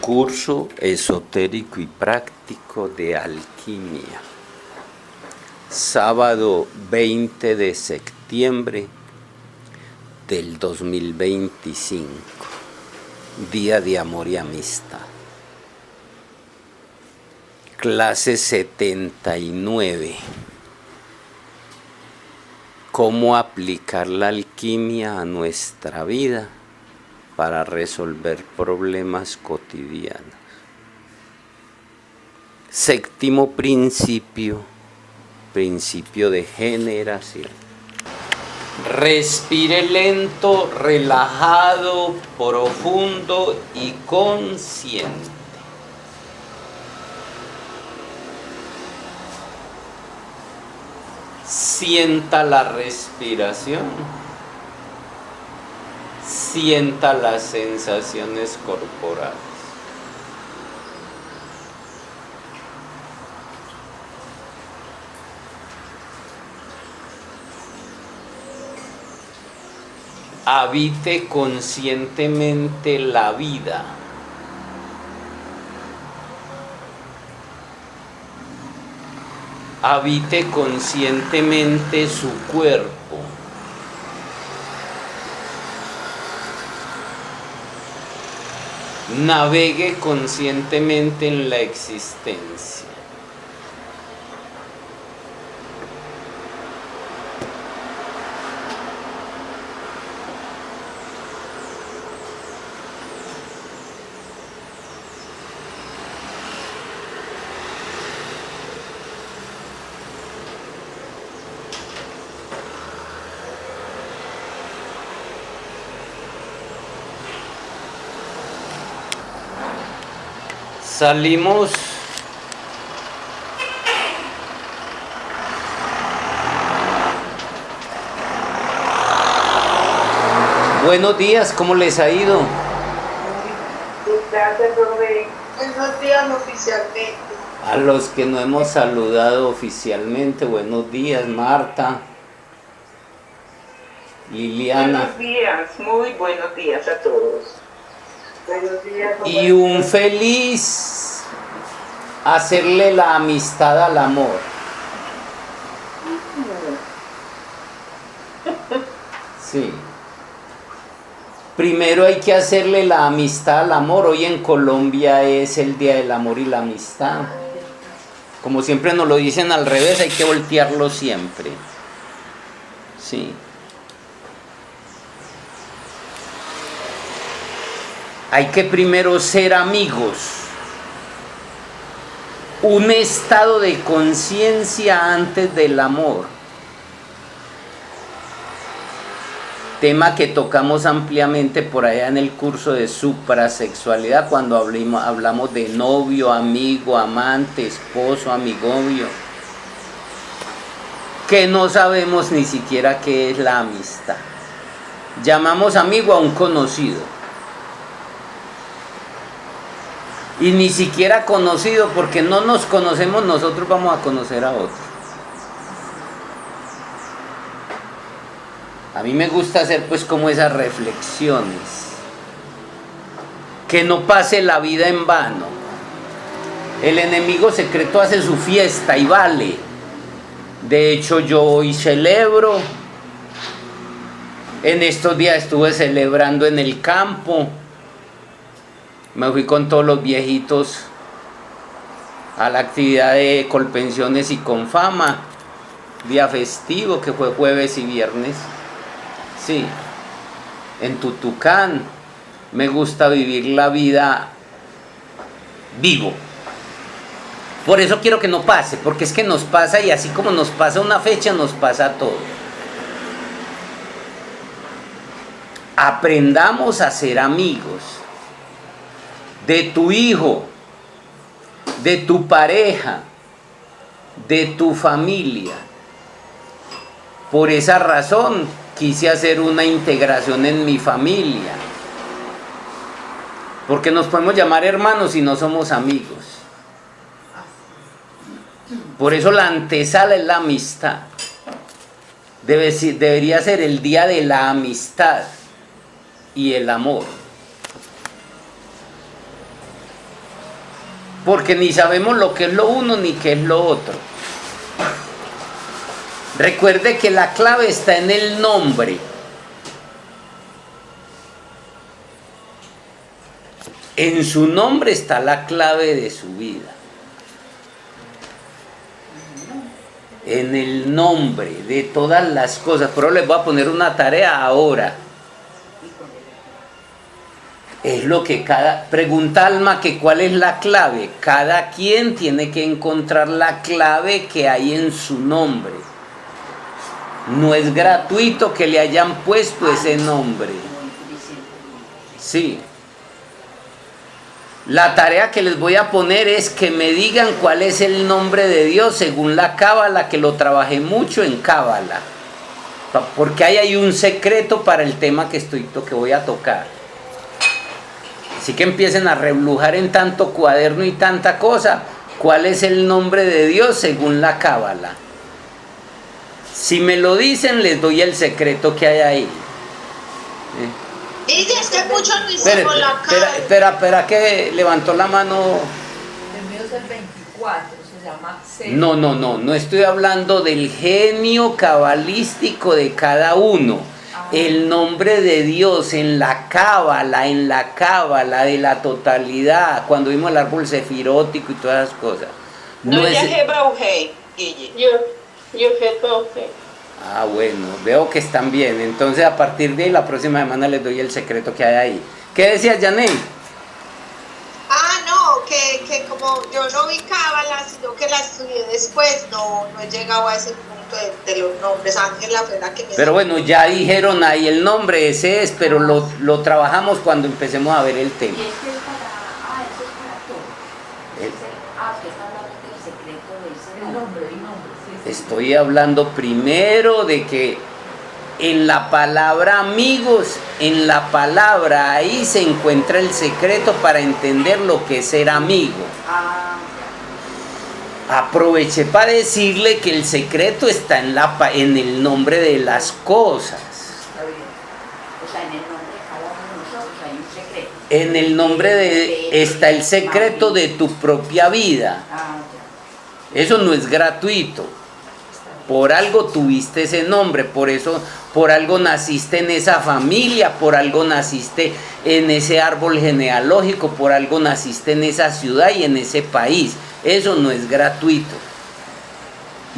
Curso esotérico y práctico de alquimia. Sábado 20 de septiembre del 2025. Día de amor y amistad. Clase 79. ¿Cómo aplicar la alquimia a nuestra vida para resolver problemas cotidianos? Séptimo principio, principio de generación. Respire lento, relajado, profundo y consciente. Sienta la respiración. Sienta las sensaciones corporales. Habite conscientemente la vida. Habite conscientemente su cuerpo. Navegue conscientemente en la existencia. Salimos buenos días, ¿cómo les ha ido? Gracias, Rubén. Buenos días oficialmente. A los que no hemos saludado oficialmente, buenos días, Marta, Liliana. Buenos días, muy buenos días a todos. Buenos días. Y un feliz hacerle la amistad al amor. Sí. Primero hay que hacerle la amistad al amor. Hoy en Colombia es el Día del Amor y la Amistad. Como siempre nos lo dicen al revés, hay que voltearlo siempre. Sí. Hay que primero ser amigos. Un estado de conciencia antes del amor. Tema que tocamos ampliamente por allá en el curso de suprasexualidad, cuando hablamos de novio, amigo, amante, esposo, amigovio. Que no sabemos ni siquiera qué es la amistad. Llamamos amigo a un conocido. Y ni siquiera conocido, porque no nos conocemos, nosotros vamos a conocer a otro. A mí me gusta hacer pues como esas reflexiones. Que no pase la vida en vano. El enemigo secreto hace su fiesta y vale. De hecho yo hoy celebro. En estos días estuve celebrando en el campo. Me fui con todos los viejitos a la actividad de Colpensiones y Confama, día festivo que fue jueves y viernes. Sí, en Tutucán. Me gusta vivir la vida vivo. Por eso quiero que no pase, porque es que nos pasa, y así como nos pasa una fecha, nos pasa todo. Aprendamos a ser amigos. De tu hijo, de tu pareja, de tu familia. Por esa razón quise hacer una integración en mi familia. Porque nos podemos llamar hermanos y no somos amigos. Por eso la antesala es la amistad. Debería ser el día de la amistad y el amor. porque ni sabemos lo que es lo uno ni qué es lo otro. Recuerde que la clave está en el nombre. En su nombre está la clave de su vida. En el nombre de todas las cosas. Pero les voy a poner una tarea ahora. Es lo que pregunta Alma que cuál es la clave. Cada quien tiene que encontrar la clave que hay en su nombre. No es gratuito que le hayan puesto ese nombre. Sí. La tarea que les voy a poner es que me digan cuál es el nombre de Dios según la Cábala, que lo trabajé mucho en Cábala. Porque ahí hay un secreto para el tema que voy a tocar. Así que empiecen a reblujar en tanto cuaderno y tanta cosa. ¿Cuál es el nombre de Dios según la Cábala? Si me lo dicen, les doy el secreto que hay ahí. Dice, es que muchos no hicimos la cara. Espera, que levantó la mano. El mío es el 24, se llama Cero. No estoy hablando del genio cabalístico de cada uno. El nombre de Dios en la cábala de la totalidad, cuando vimos el árbol sefirótico y todas esas cosas. No es Yehebrauhei, Guille. Yehebrauhei. Ah, bueno, veo que están bien. Entonces, a partir de ahí, la próxima semana les doy el secreto que hay ahí. ¿Qué decías, Janet? No, que como yo no vi cábala, sino que la estudié después, no he llegado a ese punto de los nombres. Ángela fue la que me... Pero bueno, ya dijeron ahí el nombre, ese es, pero lo trabajamos cuando empecemos a ver el tema. Y este es para... eso es para todo. Usted está hablando del secreto de ese nombre. El nombre, sí. Estoy hablando primero de que en la palabra amigos, en la palabra ahí se encuentra el secreto para entender lo que es ser amigo. Aproveché para decirle que el secreto está en el nombre de las cosas. Está bien. O sea, en el nombre de cada uno de nosotros hay un secreto. En el nombre está el secreto de tu propia vida. Eso no es gratuito. Por algo tuviste ese nombre, por algo naciste en esa familia, por algo naciste en ese árbol genealógico, por algo naciste en esa ciudad y en ese país. Eso no es gratuito.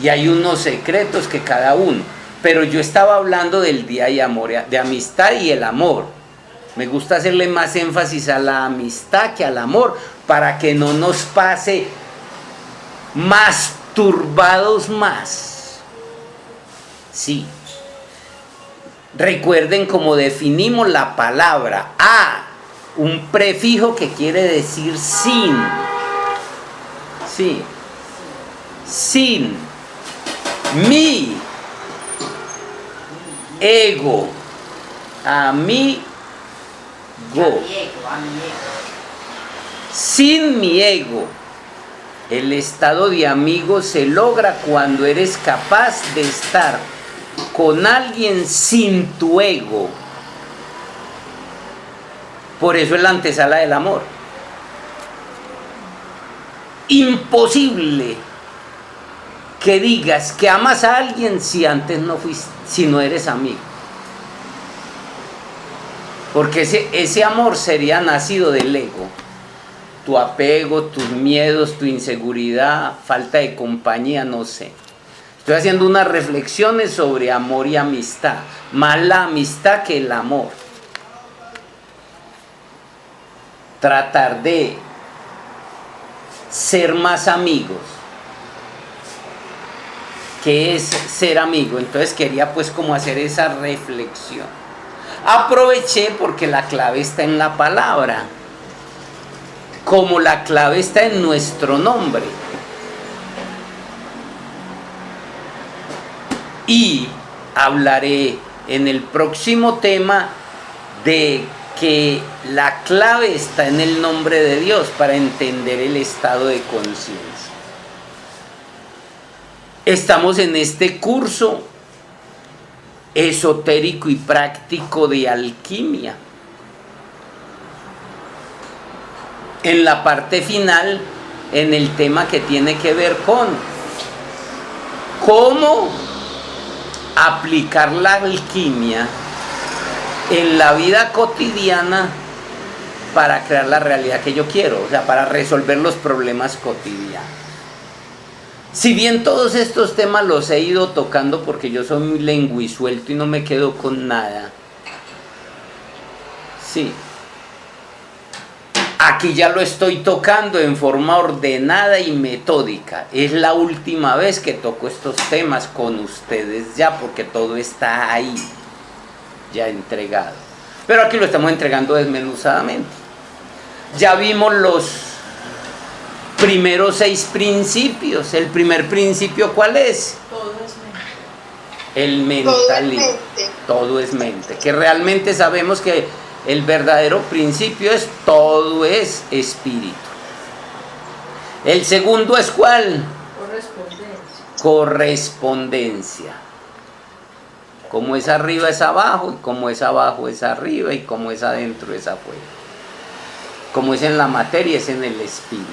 Y hay unos secretos que cada uno. Pero yo estaba hablando del día de amistad y el amor. Me gusta hacerle más énfasis a la amistad que al amor, para que no nos pase más turbados más. Sí. Recuerden cómo definimos la palabra un prefijo que quiere decir sin. Sí. Sin. Mi ego. Amigo. Sin mi ego. El estado de amigo se logra cuando eres capaz de estar con alguien sin tu ego. Por eso es la antesala del amor. Imposible que digas que amas a alguien si antes no fuiste, si no eres amigo. Porque ese amor sería nacido del ego. Tu apego, tus miedos, tu inseguridad, falta de compañía, no sé. Estoy haciendo unas reflexiones sobre amor y amistad. Más la amistad que el amor. Tratar de ser más amigos. ¿Qué es ser amigo? Entonces quería pues como hacer esa reflexión. Aproveché porque la clave está en la palabra. Como la clave está en nuestro nombre. Y hablaré en el próximo tema de que la clave está en el nombre de Dios para entender el estado de conciencia. Estamos en este curso esotérico y práctico de alquimia. En la parte final en el tema que tiene que ver con cómo aplicar la alquimia en la vida cotidiana para crear la realidad que yo quiero, o sea, para resolver los problemas cotidianos. Si bien todos estos temas los he ido tocando porque yo soy muy lenguisuelto y no me quedo con nada, sí, aquí ya lo estoy tocando en forma ordenada y metódica. Es la última vez que toco estos temas con ustedes ya, porque todo está ahí, ya entregado. Pero aquí lo estamos entregando desmenuzadamente. Ya vimos los primeros 6 principios. El primer principio, ¿cuál es? Todo es mente. El mentalismo. Todo es mente. Que realmente sabemos que el verdadero principio es todo es espíritu. El segundo es ¿cuál? Correspondencia. Como es arriba es abajo, y como es abajo es arriba, y como es adentro es afuera. Como es en la materia es en el espíritu.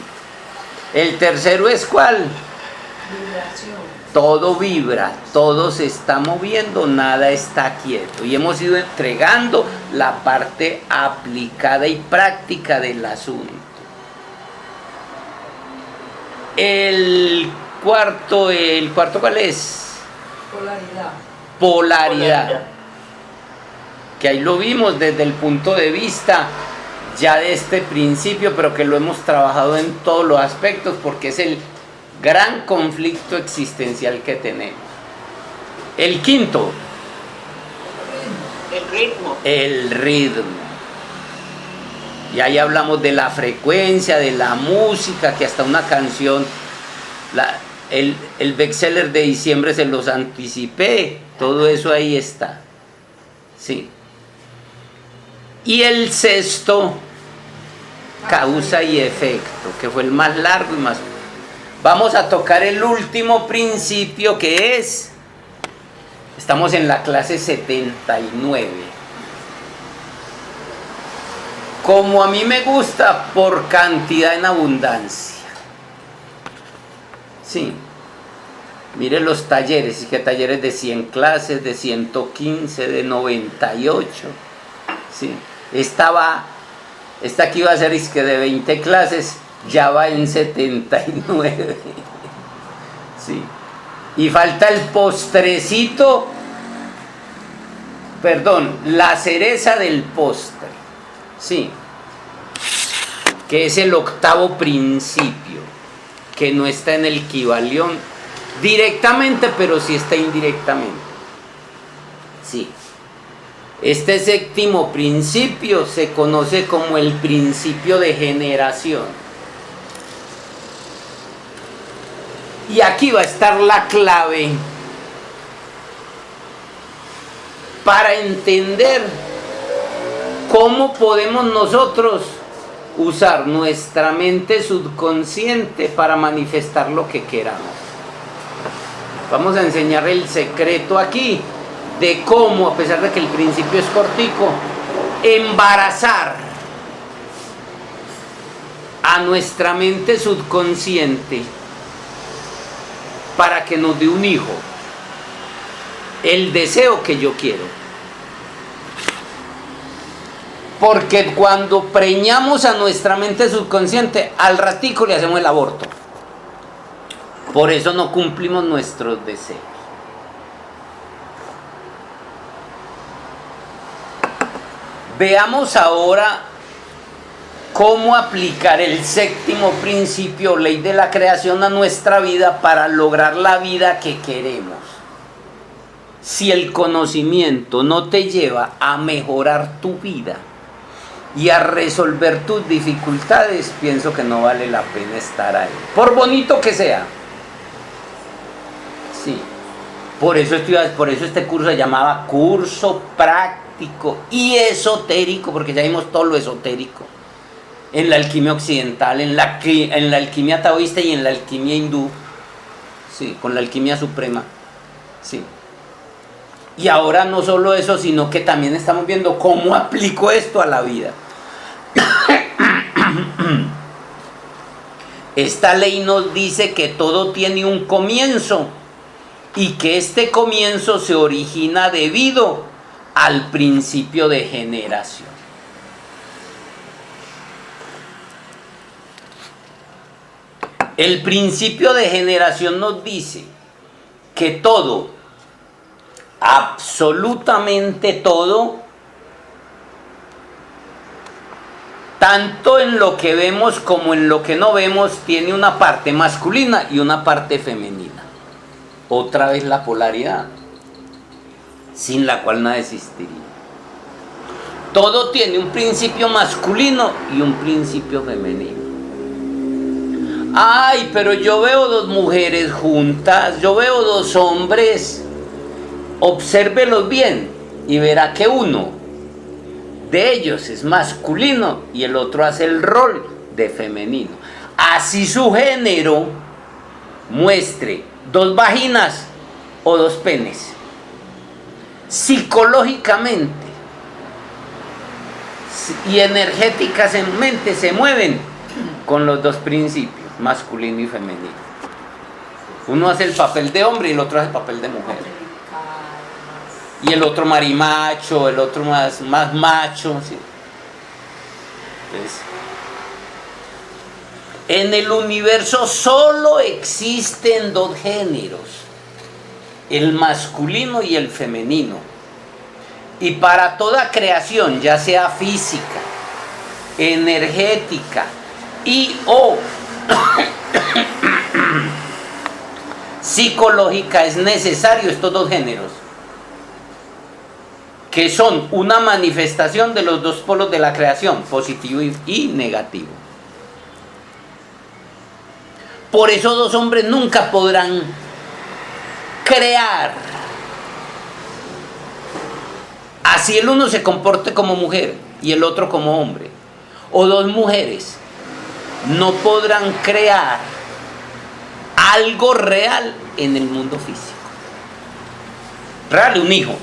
El tercero es ¿cuál? Vibración. Todo vibra, todo se está moviendo, nada está quieto. Y hemos ido entregando la parte aplicada y práctica del asunto. El cuarto ¿cuál es? Polaridad. Que ahí lo vimos desde el punto de vista ya de este principio, pero que lo hemos trabajado en todos los aspectos porque es el gran conflicto existencial que tenemos. El quinto, el ritmo. Y ahí hablamos de la frecuencia, de la música, que hasta una canción, el bestseller de diciembre se los anticipé, todo eso ahí está. Sí. Y el sexto, causa y efecto, que fue el más largo y más... Vamos a tocar el último principio que es, estamos en la clase 79. Como a mí me gusta, por cantidad en abundancia. Sí. Mire los talleres, y que talleres de 100 clases, de 115, de 98. Sí. Esta que iba a ser que de 20 clases, ya va en 79. Sí. Y falta el postrecito, perdón, la cereza del postre. Sí. Que es el octavo principio, que no está en el Kybalión directamente, pero sí está indirectamente. Sí. Este séptimo principio se conoce como el principio de generación. Y aquí va a estar la clave para entender cómo podemos nosotros usar nuestra mente subconsciente para manifestar lo que queramos. Vamos a enseñar el secreto aquí de cómo, a pesar de que el principio es cortico, embarazar a nuestra mente subconsciente para que nos dé un hijo, el deseo que yo quiero. Porque cuando preñamos a nuestra mente subconsciente, al ratico le hacemos el aborto. Por eso no cumplimos nuestros deseos. Veamos ahora cómo aplicar el séptimo principio, ley de la creación, a nuestra vida para lograr la vida que queremos. Si el conocimiento no te lleva a mejorar tu vida y a resolver tus dificultades, pienso que no vale la pena estar ahí, por bonito que sea. Sí. Por eso este curso se llamaba curso práctico y esotérico, porque ya vimos todo lo esotérico en la alquimia occidental, en la alquimia taoísta y en la alquimia hindú, sí, con la alquimia suprema, sí. Y ahora no solo eso, sino que también estamos viendo cómo aplico esto a la vida. Esta ley nos dice que todo tiene un comienzo y que este comienzo se origina debido al principio de generación. El principio de generación nos dice que todo, absolutamente todo, tanto en lo que vemos como en lo que no vemos, tiene una parte masculina y una parte femenina. Otra vez la polaridad, sin la cual nada existiría. Todo tiene un principio masculino y un principio femenino. Ay, pero yo veo dos mujeres juntas, yo veo dos hombres. Obsérvelos bien y verá que uno de ellos es masculino y el otro hace el rol de femenino. Así su género muestre dos vaginas o dos penes. Psicológicamente y energéticamente se mueven con los dos principios, masculino y femenino. Uno hace el papel de hombre y el otro hace el papel de mujer. Y el otro marimacho, el otro más macho. ¿Sí? Entonces, en el universo solo existen dos géneros, el masculino y el femenino. Y para toda creación, ya sea física, energética y o psicológica, es necesario estos dos géneros, que son una manifestación de los dos polos de la creación, positivo y negativo. Por eso dos hombres nunca podrán crear, así el uno se comporte como mujer y el otro como hombre. O dos mujeres no podrán crear algo real en el mundo físico. Real, un hijo.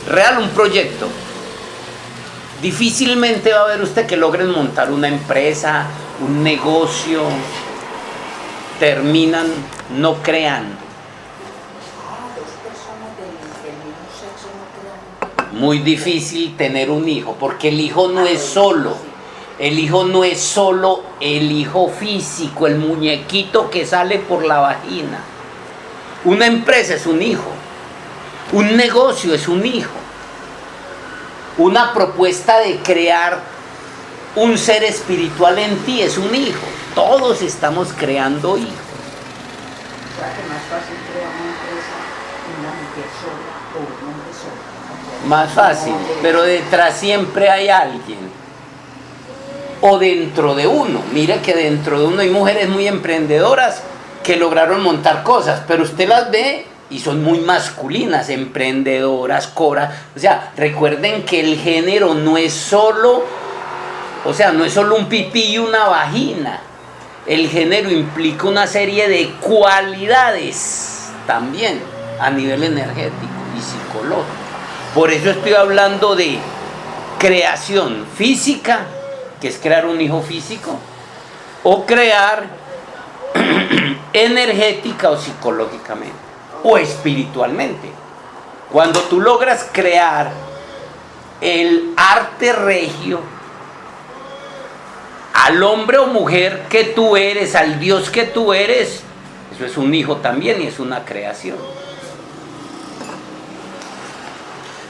Real, un proyecto. Difícilmente va a ver usted que logren montar una empresa, un negocio. Terminan no creando. Muy difícil tener un hijo, porque el hijo no es solo. El hijo no es solo el hijo físico, el muñequito que sale por la vagina. Una empresa es un hijo. Un negocio es un hijo. Una propuesta de crear un ser espiritual en ti es un hijo. Todos estamos creando hijos. O sea, que más fácil crear una empresa una mujer sola o un hombre solo. Más fácil, pero detrás siempre hay alguien. O dentro de uno. Mire que dentro de uno hay mujeres muy emprendedoras que lograron montar cosas, pero usted las ve y son muy masculinas, emprendedoras, coras. O sea, recuerden que el género no es solo, o sea, no es solo un pipí y una vagina. El género implica una serie de cualidades también a nivel energético y psicológico. Por eso estoy hablando de creación física, que es crear un hijo físico, o crear energética o psicológicamente, o espiritualmente. Cuando tú logras crear el arte regio, al hombre o mujer que tú eres, al Dios que tú eres, eso es un hijo también y es una creación.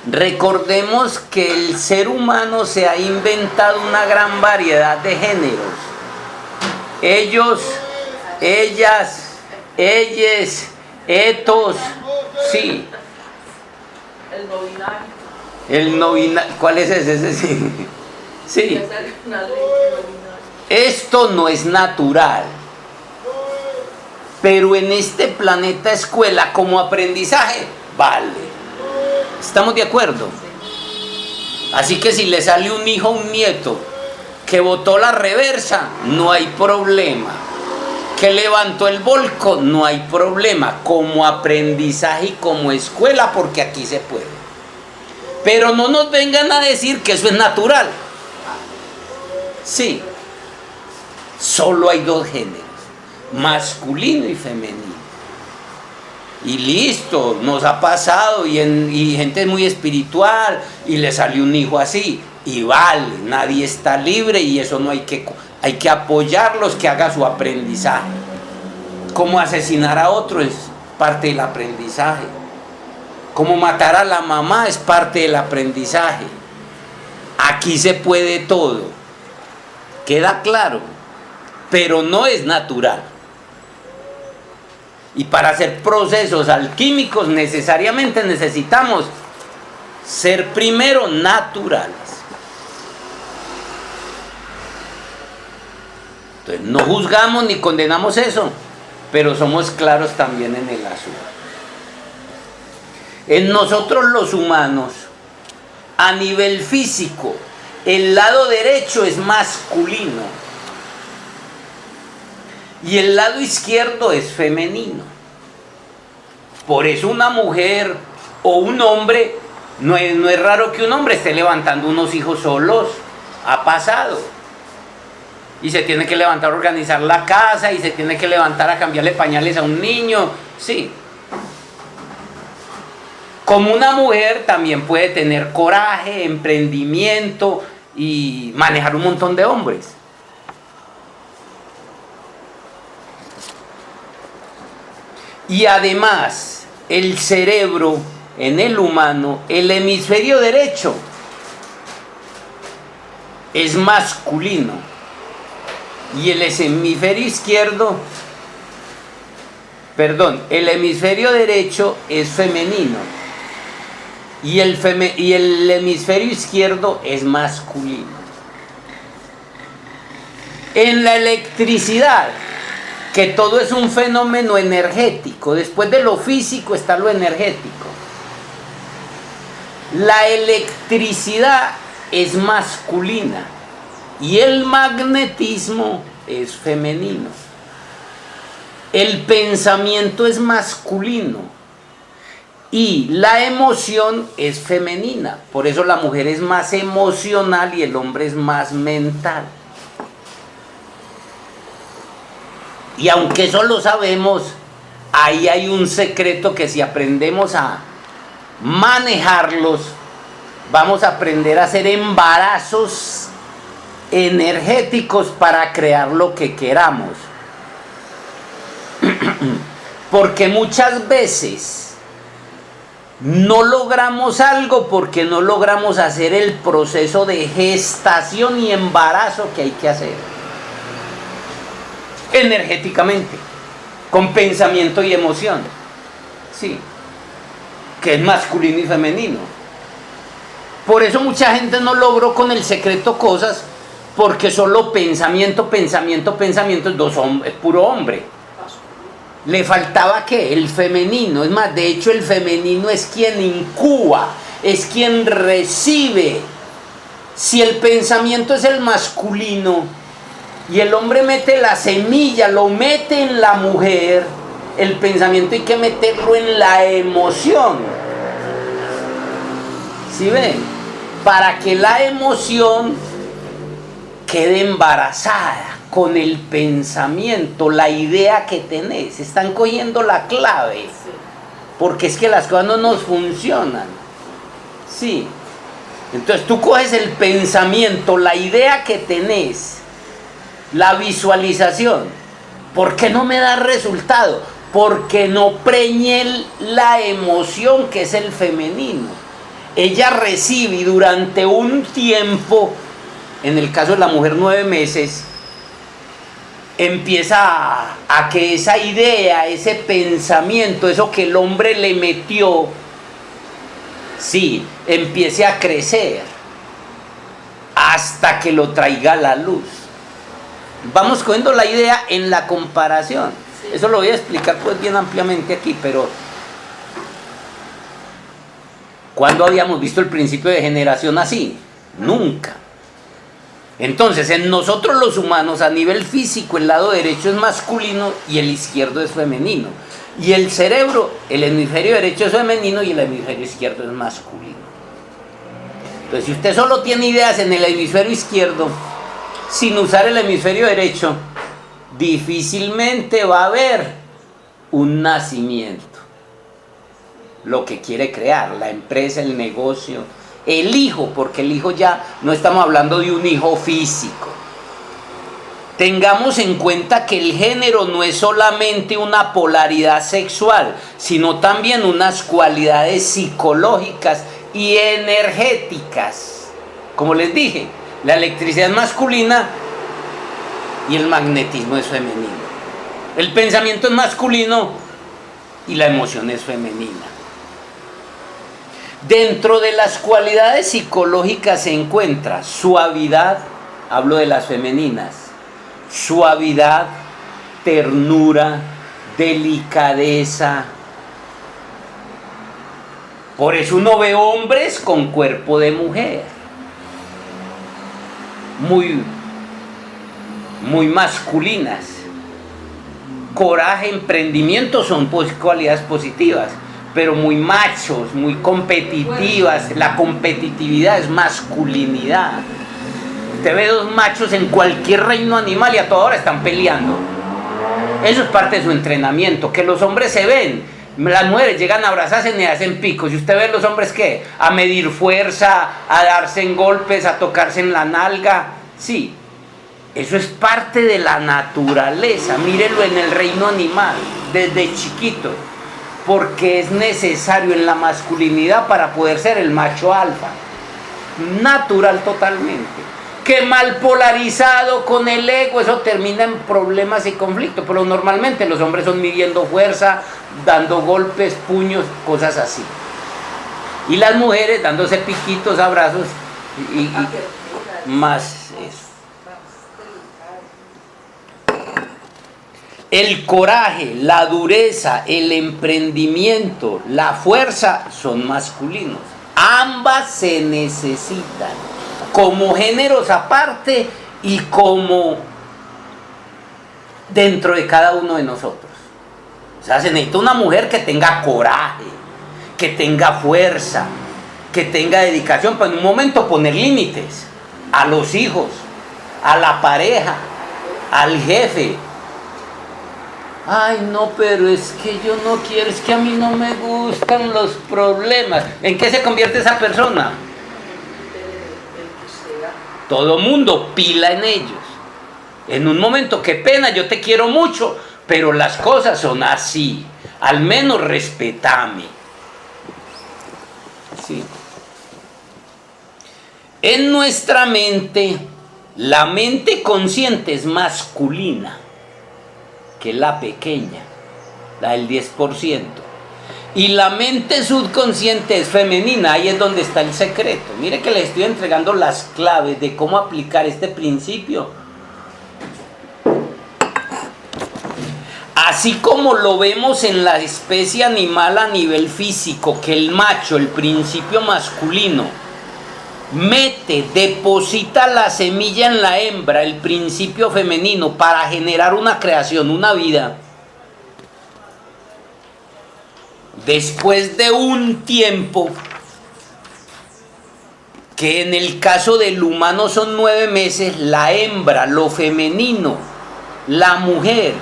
Recordemos que el ser humano se ha inventado una gran variedad de géneros. Ellos, ellas, ellas, etos, sí. El no binario. El no binario, ¿cuál es ese? Sí. Sí. Esto no es natural. Pero en este planeta escuela, como aprendizaje, vale. ¿Estamos de acuerdo? Así que si le sale un hijo o un nieto que botó la reversa, no hay problema. Que levantó el volco, no hay problema. Como aprendizaje y como escuela, porque aquí se puede. Pero no nos vengan a decir que eso es natural. Sí. Solo hay dos géneros, masculino y femenino. Y listo, nos ha pasado y gente muy espiritual y le salió un hijo así. Y vale, nadie está libre y eso no hay que apoyarlos, que haga su aprendizaje. Como asesinar a otro es parte del aprendizaje. Como matar a la mamá es parte del aprendizaje. Aquí se puede todo. Queda claro. Pero no es natural. Y para hacer procesos alquímicos necesariamente necesitamos ser primero naturales. Entonces no juzgamos ni condenamos eso, pero somos claros también en el asunto. En nosotros los humanos, a nivel físico, el lado derecho es masculino y el lado izquierdo es femenino. Por eso una mujer o un hombre, no es raro que un hombre esté levantando unos hijos solos, ha pasado. Y se tiene que levantar a organizar la casa, y se tiene que levantar a cambiarle pañales a un niño, sí. Como una mujer también puede tener coraje, emprendimiento y manejar un montón de hombres. Y además, el cerebro en el humano, el hemisferio derecho es masculino y el hemisferio izquierdo, el hemisferio derecho es femenino y el hemisferio izquierdo es masculino. En la electricidad, que todo es un fenómeno energético, después de lo físico está lo energético. La electricidad es masculina y el magnetismo es femenino. El pensamiento es masculino y la emoción es femenina. Por eso la mujer es más emocional y el hombre es más mental. Y aunque eso lo sabemos, ahí hay un secreto que si aprendemos a manejarlos, vamos a aprender a hacer embarazos energéticos para crear lo que queramos. Porque muchas veces no logramos algo porque no logramos hacer el proceso de gestación y embarazo que hay que hacer energéticamente, con pensamiento y emoción, sí, que es masculino y femenino. Por eso mucha gente no logró con el secreto cosas, porque solo pensamiento, es puro hombre. Le faltaba ¿qué? El femenino. Es más, de hecho el femenino es quien incuba, es quien recibe. Si el pensamiento es el masculino y el hombre mete la semilla, lo mete en la mujer, el pensamiento hay que meterlo en la emoción. ¿Sí ven? Para que la emoción quede embarazada con el pensamiento, la idea que tenés. Están cogiendo la clave, porque es que las cosas no nos funcionan. Sí. Entonces tú coges el pensamiento, la idea que tenés, la visualización. ¿Por qué no me da resultado? Porque no preñé la emoción que es el femenino. Ella recibe y durante un tiempo, en el caso de la mujer 9 meses, empieza a que esa idea, ese pensamiento, eso que el hombre le metió, sí, empiece a crecer hasta que lo traiga a la luz. Vamos cogiendo la idea en la comparación. Sí. Eso lo voy a explicar pues bien ampliamente aquí, pero ¿cuándo habíamos visto el principio de generación así? Nunca. Entonces, en nosotros los humanos, a nivel físico, el lado derecho es masculino y el izquierdo es femenino. Y el cerebro, el hemisferio derecho es femenino y el hemisferio izquierdo es masculino. Entonces, si usted solo tiene ideas en el hemisferio izquierdo, sin usar el hemisferio derecho, difícilmente va a haber un nacimiento. Lo que quiere crear, la empresa, el negocio, el hijo, porque el hijo ya no estamos hablando de un hijo físico. Tengamos en cuenta que el género no es solamente una polaridad sexual, sino también unas cualidades psicológicas y energéticas. Como les dije, la electricidad es masculina y el magnetismo es femenino. El pensamiento es masculino y la emoción es femenina. Dentro de las cualidades psicológicas se encuentra suavidad, hablo de las femeninas, suavidad, ternura, delicadeza. Por eso uno ve hombres con cuerpo de mujer, muy masculinas. Coraje, emprendimiento son cualidades positivas, pero muy machos, muy competitivas. La competitividad es masculinidad. Usted ve dos machos en cualquier reino animal y a toda hora están peleando. Eso es parte de su entrenamiento. Que los hombres se ven, las mujeres llegan a abrazarse y hacen picos. Y usted ve los hombres ¿qué? A medir fuerza, a darse en golpes, a tocarse en la nalga. Sí, eso es parte de la naturaleza. Mírenlo en el reino animal, desde chiquito. Porque es necesario en la masculinidad para poder ser el macho alfa. Natural totalmente. Que mal polarizado con el ego, eso termina en problemas y conflictos. Pero normalmente los hombres son midiendo fuerza, dando golpes, puños, cosas así. Y las mujeres dándose piquitos, abrazos y más eso. El coraje, la dureza, el emprendimiento, la fuerza son masculinos. Ambas se necesitan como géneros aparte y como dentro de cada uno de nosotros. O sea, se necesita una mujer que tenga coraje, que tenga fuerza, que tenga dedicación, pero en un momento poner límites a los hijos, a la pareja, al jefe. Ay, no, pero es que yo no quiero, es que a mí no me gustan los problemas. ¿En qué se convierte esa persona? Todo mundo pila en ellos. En un momento, qué pena, yo te quiero mucho, pero las cosas son así. Al menos respétame. Sí. En nuestra mente, la mente consciente es masculina que la pequeña, la del 10%. Y la mente subconsciente es femenina, ahí es donde está el secreto. Mire que les estoy entregando las claves de cómo aplicar este principio. Así como lo vemos en la especie animal a nivel físico, que el macho, el principio masculino, deposita la semilla en la hembra, el principio femenino, para generar una creación, una vida. Después de un tiempo, que en el caso del humano son 9 meses, la hembra, lo femenino, la mujer,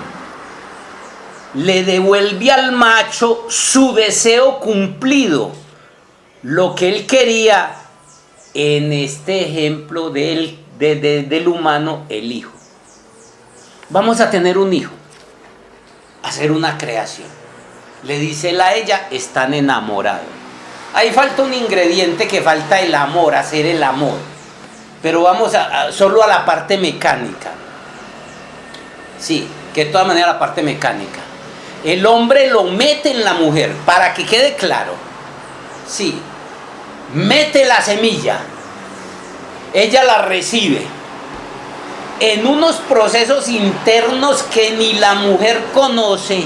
le devuelve al macho su deseo cumplido, lo que él quería. En este ejemplo del humano, el hijo. Vamos a tener un hijo, hacer una creación. Le dice él a ella, están enamorados. Ahí falta un ingrediente, que falta el amor, hacer el amor. Pero vamos solo a la parte mecánica. Sí, que de todas maneras la parte mecánica. El hombre lo mete en la mujer, para que quede claro. Sí. Mete la semilla, ella la recibe en unos procesos internos que ni la mujer conoce.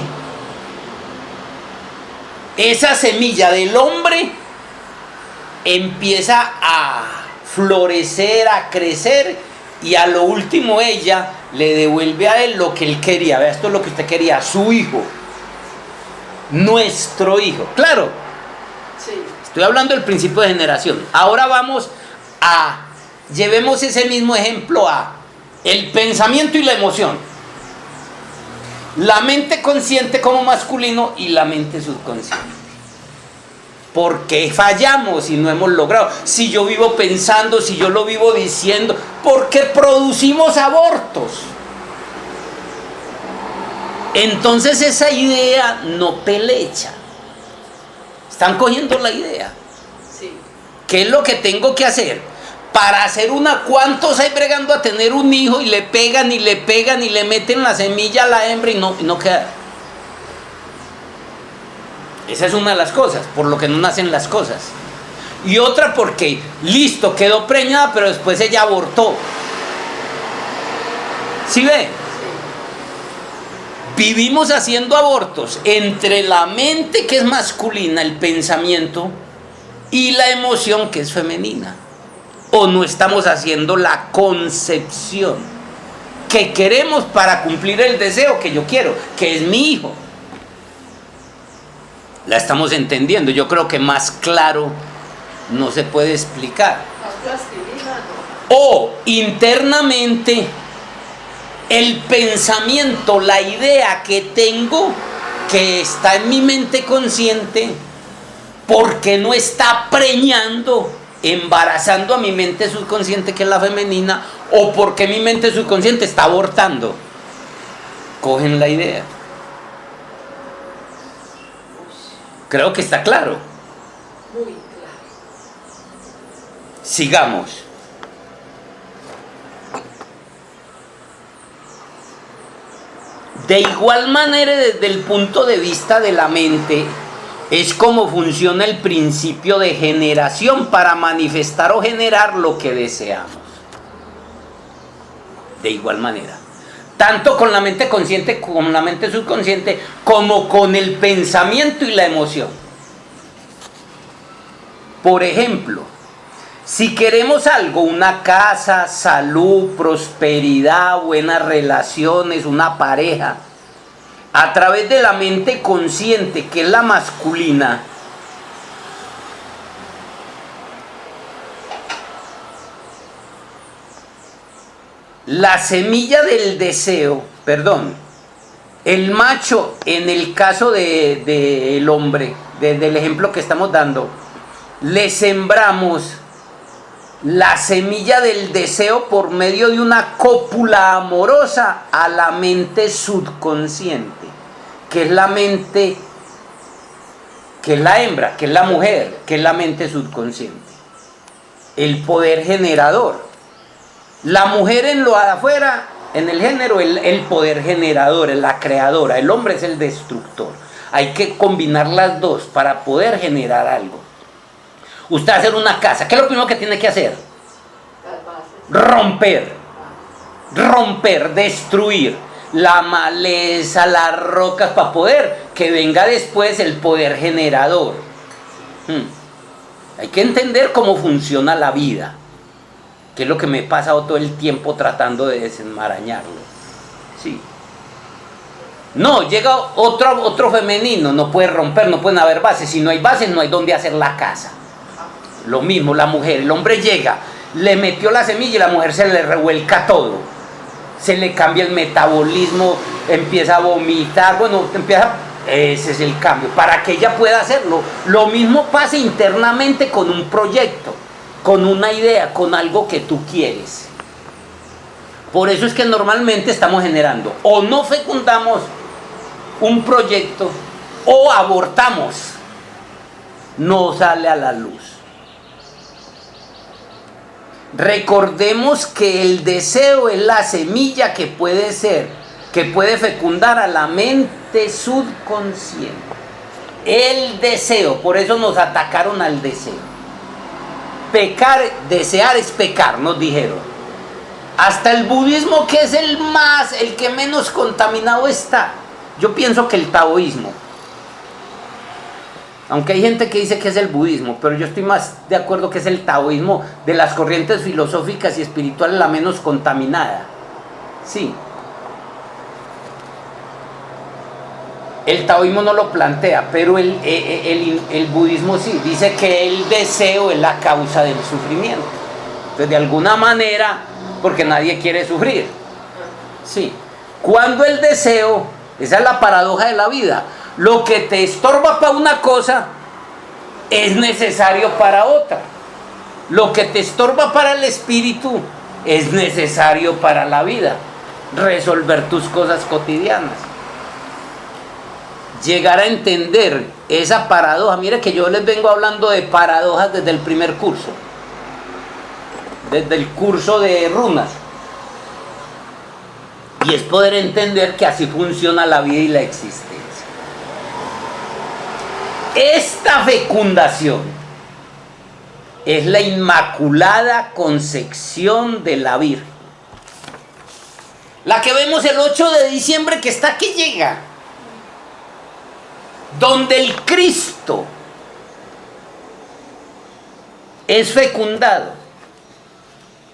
Esa semilla del hombre empieza a florecer, a crecer, y a lo último ella le devuelve a él lo que él quería. Vea, esto es lo que usted quería, su hijo, nuestro hijo. Claro. Sí. Estoy hablando del principio de generación. Ahora llevemos ese mismo ejemplo a el pensamiento y la emoción. la mente consciente como masculino y la mente subconsciente. ¿Por qué fallamos y no hemos logrado? Si yo vivo pensando, si yo lo vivo diciendo, ¿por qué producimos abortos? Entonces esa idea no pelecha. ¿Están cogiendo la idea? Sí. ¿Qué es lo que tengo que hacer? Para hacer una, ¿cuántos hay bregando a tener un hijo y le pegan y le pegan y le meten la semilla a la hembra y no queda? Esa es una de las cosas, por lo que no nacen las cosas. Y otra porque, listo, quedó preñada, pero después ella abortó. ¿Sí ve? Vivimos haciendo abortos entre la mente, que es masculina, el pensamiento, y la emoción, que es femenina. O no estamos haciendo la concepción que queremos para cumplir el deseo que yo quiero, que es mi hijo. La estamos entendiendo. Yo creo que más claro no se puede explicar. Más plastilina, ¿no? O internamente el pensamiento, la idea que tengo, que está en mi mente consciente, porque no está preñando, embarazando a mi mente subconsciente, que es la femenina, o porque mi mente subconsciente está abortando. Cogen la idea. Creo que está claro. Muy claro. Sigamos. De igual manera, desde el punto de vista de la mente, es como funciona el principio de generación para manifestar o generar lo que deseamos. De igual manera. Tanto con la mente consciente como con la mente subconsciente, como con el pensamiento y la emoción. Por ejemplo, si queremos algo, una casa, salud, prosperidad, buenas relaciones, una pareja, a través de la mente consciente, que es la masculina, la semilla del deseo, el macho, en el caso del hombre, del ejemplo que estamos dando, le sembramos la semilla del deseo por medio de una cópula amorosa a la mente subconsciente, que es la mente, que es la hembra, que es la mujer, que es la mente subconsciente, el poder generador. La mujer en lo de afuera, en el género, el poder generador, es la creadora. El hombre es el destructor. Hay que combinar las dos para poder generar algo. Usted va a hacer una casa, ¿qué es lo primero que tiene que hacer? Romper, destruir la maleza, las rocas, para poder que venga después el poder generador. Hay que entender cómo funciona la vida, que es lo que me he pasado todo el tiempo tratando de desenmarañarlo. Sí. No, llega otro femenino, no puede romper, no pueden haber bases. Si no hay bases, no hay donde hacer la casa. Lo mismo la mujer, el hombre llega, le metió la semilla y la mujer se le revuelca todo. Se le cambia el metabolismo, empieza a vomitar, ese es el cambio, para que ella pueda hacerlo. Lo mismo pasa internamente con un proyecto, con una idea, con algo que tú quieres. Por eso es que normalmente estamos generando, o no fecundamos un proyecto, o abortamos, no sale a la luz. Recordemos que el deseo es la semilla que puede fecundar a la mente subconsciente. El deseo, por eso nos atacaron al deseo. Desear es pecar, nos dijeron. Hasta el budismo, que es el que menos contaminado está. Yo pienso que el taoísmo. Aunque hay gente que dice que es el budismo, pero yo estoy más de acuerdo que es el taoísmo, de las corrientes filosóficas y espirituales, la menos contaminada. Sí. El taoísmo no lo plantea, pero el budismo sí. Dice que el deseo es la causa del sufrimiento. Entonces, de alguna manera, porque nadie quiere sufrir. Sí. Cuando el deseo Esa es la paradoja de la vida. Lo que te estorba para una cosa es necesario para otra. Lo que te estorba para el espíritu es necesario para la vida. Resolver tus cosas cotidianas. Llegar a entender esa paradoja. Mire que yo les vengo hablando de paradojas desde el primer curso. Desde el curso de runas. Y es poder entender que así funciona la vida y la existencia. Esta fecundación es la Inmaculada Concepción de la Virgen. La que vemos el 8 de diciembre que está que llega. Donde el Cristo es fecundado.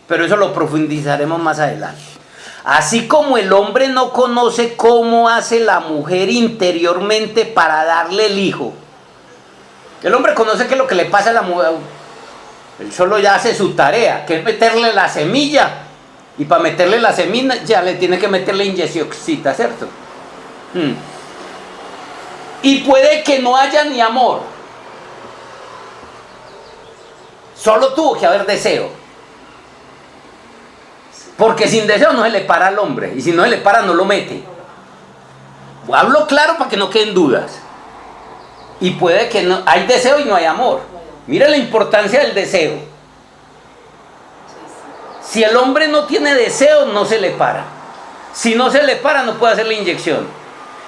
Pero eso lo profundizaremos más adelante. Así como el hombre no conoce cómo hace la mujer interiormente para darle el hijo. El hombre conoce qué es lo que le pasa a la mujer. Él solo ya hace su tarea, que es meterle la semilla. Y para meterle la semilla ya le tiene que meterle inyeccióncita, ¿cierto? Y puede que no haya ni amor. Solo tuvo que haber deseo. Porque sin deseo no se le para al hombre. Y si no se le para, no lo mete. Hablo claro para que no queden dudas. Y puede que no hay deseo y no hay amor. Mira la importancia del deseo. Si el hombre no tiene deseo, no se le para. Si no se le para, no puede hacer la inyección.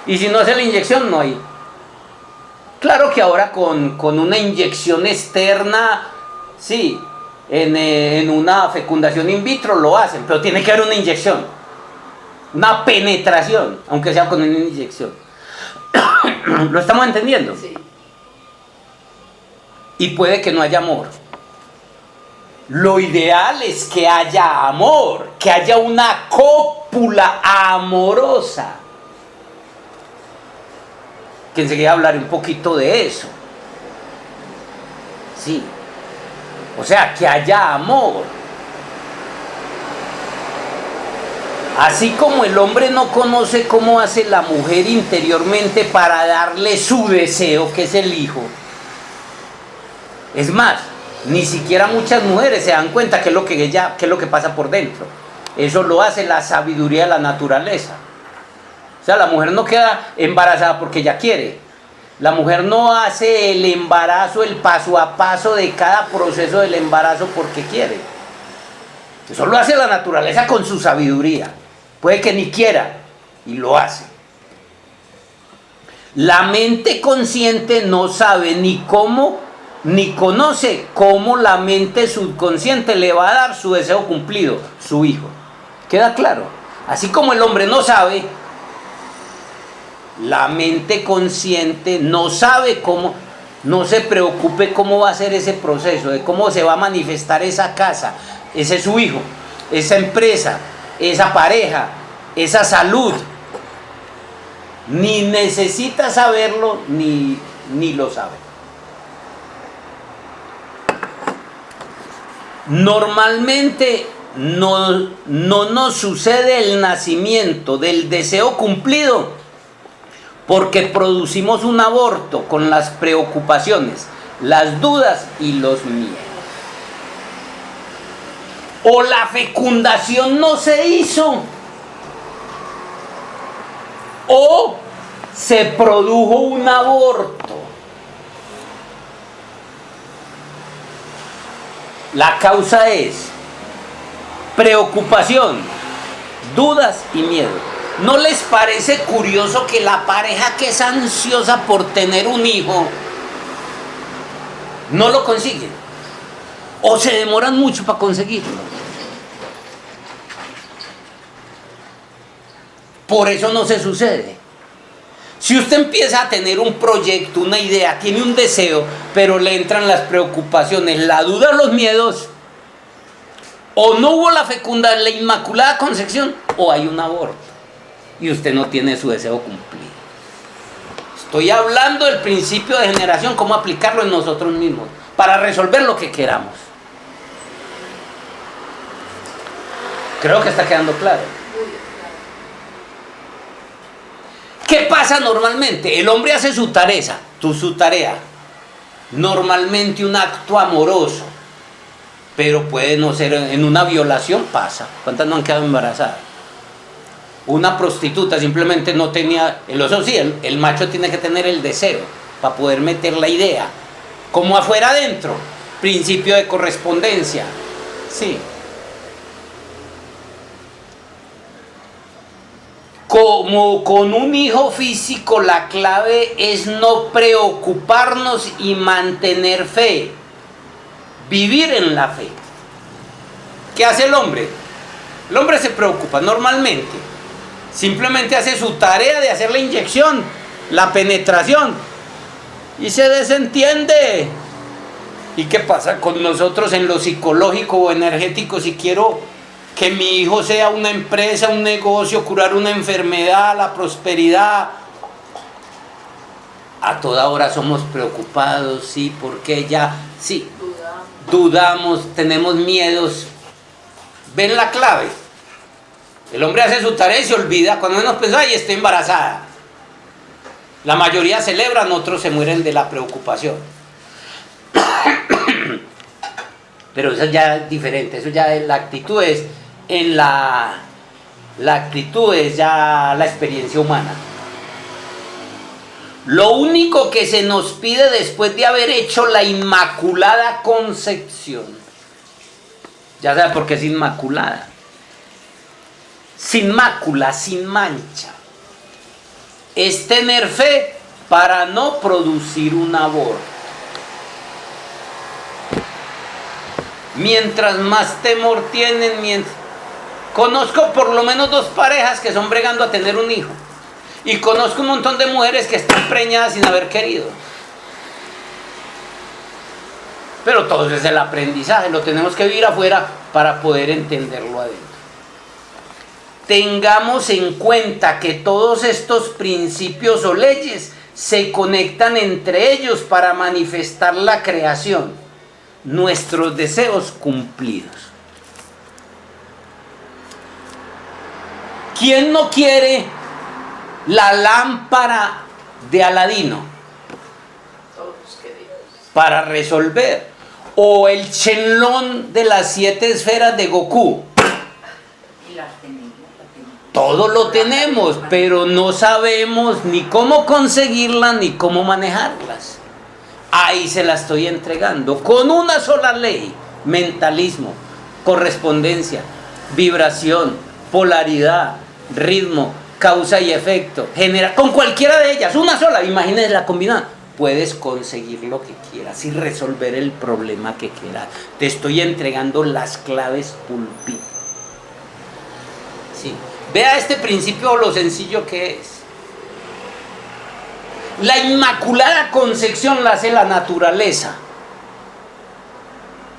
Y si no hace la inyección, no hay. Claro que ahora con una inyección externa, sí, en una fecundación in vitro lo hacen, pero tiene que haber una inyección, una penetración, aunque sea con una inyección. ¿Lo estamos entendiendo? Sí. Y puede que no haya amor. Lo ideal es que haya amor, que haya una cópula amorosa. Que enseguida hablaré un poquito de eso. Sí. O sea, que haya amor. Así como el hombre no conoce cómo hace la mujer interiormente para darle su deseo, que es el hijo. Es más, ni siquiera muchas mujeres se dan cuenta qué es lo que pasa por dentro. Eso lo hace la sabiduría de la naturaleza. O sea, la mujer no queda embarazada porque ella quiere. La mujer no hace el embarazo, el paso a paso de cada proceso del embarazo porque quiere. Eso lo hace la naturaleza con su sabiduría. Puede que ni quiera, y lo hace. La mente consciente no sabe ni cómo, ni conoce cómo la mente subconsciente le va a dar su deseo cumplido, su hijo. ¿Queda claro? Así como el hombre no sabe, la mente consciente no sabe cómo, no se preocupe cómo va a ser ese proceso, de cómo se va a manifestar esa casa, ese su hijo, esa empresa, esa pareja, esa salud. Ni necesita saberlo, ni lo sabe. Normalmente no nos sucede el nacimiento del deseo cumplido porque producimos un aborto con las preocupaciones, las dudas y los miedos. O la fecundación no se hizo, o se produjo un aborto. La causa es preocupación, dudas y miedo. ¿No les parece curioso que la pareja que es ansiosa por tener un hijo no lo consigue? O se demoran mucho para conseguirlo. Por eso no se sucede. Si usted empieza a tener un proyecto, una idea, tiene un deseo, pero le entran las preocupaciones, la duda, los miedos, o no hubo la fecundación, la Inmaculada Concepción, o hay un aborto y usted no tiene su deseo cumplido. Estoy hablando del principio de generación, cómo aplicarlo en nosotros mismos para resolver lo que queramos. Creo que está quedando claro. pasa normalmente? El hombre hace su tarea, normalmente un acto amoroso, pero puede no ser, en una violación pasa. ¿Cuántas no han quedado embarazadas? Una prostituta simplemente no tenía, eso sí, el macho tiene que tener el deseo para poder meter la idea, como afuera adentro, principio de correspondencia, sí. Como con un hijo físico, la clave es no preocuparnos y mantener fe, vivir en la fe. ¿Qué hace el hombre? El hombre se preocupa normalmente, simplemente hace su tarea de hacer la inyección, la penetración, y se desentiende. ¿Y qué pasa con nosotros en lo psicológico o energético? Si quiero que mi hijo sea una empresa, un negocio, curar una enfermedad, la prosperidad, a toda hora somos preocupados, sí, porque ya, sí, dudamos, tenemos miedos. ¿Ven la clave? El hombre hace su tarea y se olvida. Cuando menos piensa, ay, estoy embarazada. La mayoría celebran, otros se mueren de la preocupación. Pero eso ya es diferente, eso ya es, la actitud es la actitud es ya la experiencia humana. Lo único que se nos pide después de haber hecho la Inmaculada Concepción, ya sabe por qué es inmaculada, sin mácula, sin mancha, es tener fe para no producir un aborto. Mientras más temor tienen, conozco por lo menos 2 parejas que son bregando a tener un hijo, y conozco un montón de mujeres que están preñadas sin haber querido. Pero todo eso es el aprendizaje, lo tenemos que vivir afuera para poder entenderlo adentro. Tengamos en cuenta que todos estos principios o leyes se conectan entre ellos para manifestar la creación, nuestros deseos cumplidos. ¿Quién no quiere la lámpara de Aladino Todos queridos. para resolver? O el Shenlong de las 7 esferas de Goku. Y las tenemos. Todo lo tenemos, pero no sabemos ni cómo conseguirlas ni cómo manejarlas. Ahí se la estoy entregando con una sola ley: mentalismo, correspondencia, vibración, polaridad, ritmo, causa y efecto, con cualquiera de ellas, una sola, imagínense la combinada, puedes conseguir lo que quieras y resolver el problema que quieras. Te estoy entregando las claves pulpí. Sí. Vea este principio, lo sencillo que es. La Inmaculada Concepción la hace la naturaleza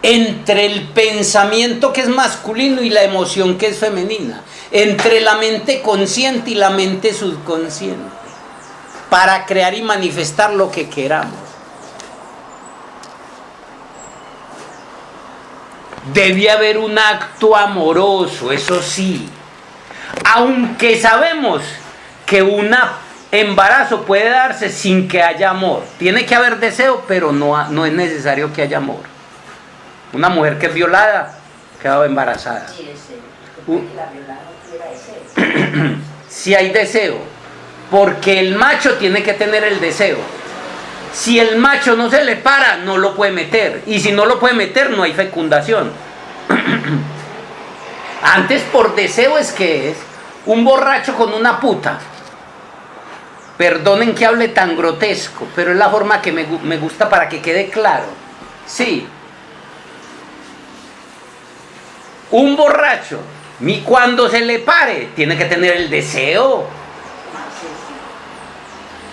entre el pensamiento que es masculino y la emoción que es femenina, entre la mente consciente y la mente subconsciente, para crear y manifestar lo que queramos. Debe haber un acto amoroso, eso sí, aunque sabemos que un embarazo puede darse sin que haya amor. Tiene que haber deseo, pero no es necesario que haya amor. Una mujer que es violada queda embarazada. Sí, deseo. Que la violada no tuviera deseo. Si hay deseo, porque el macho tiene que tener el deseo. Si el macho no se le para, no lo puede meter, y si no lo puede meter, no hay fecundación. Antes, por deseo es que es un borracho con una puta. Perdonen que hable tan grotesco, pero es la forma que me gusta para que quede claro. Sí. Un borracho, cuando se le pare, tiene que tener el deseo.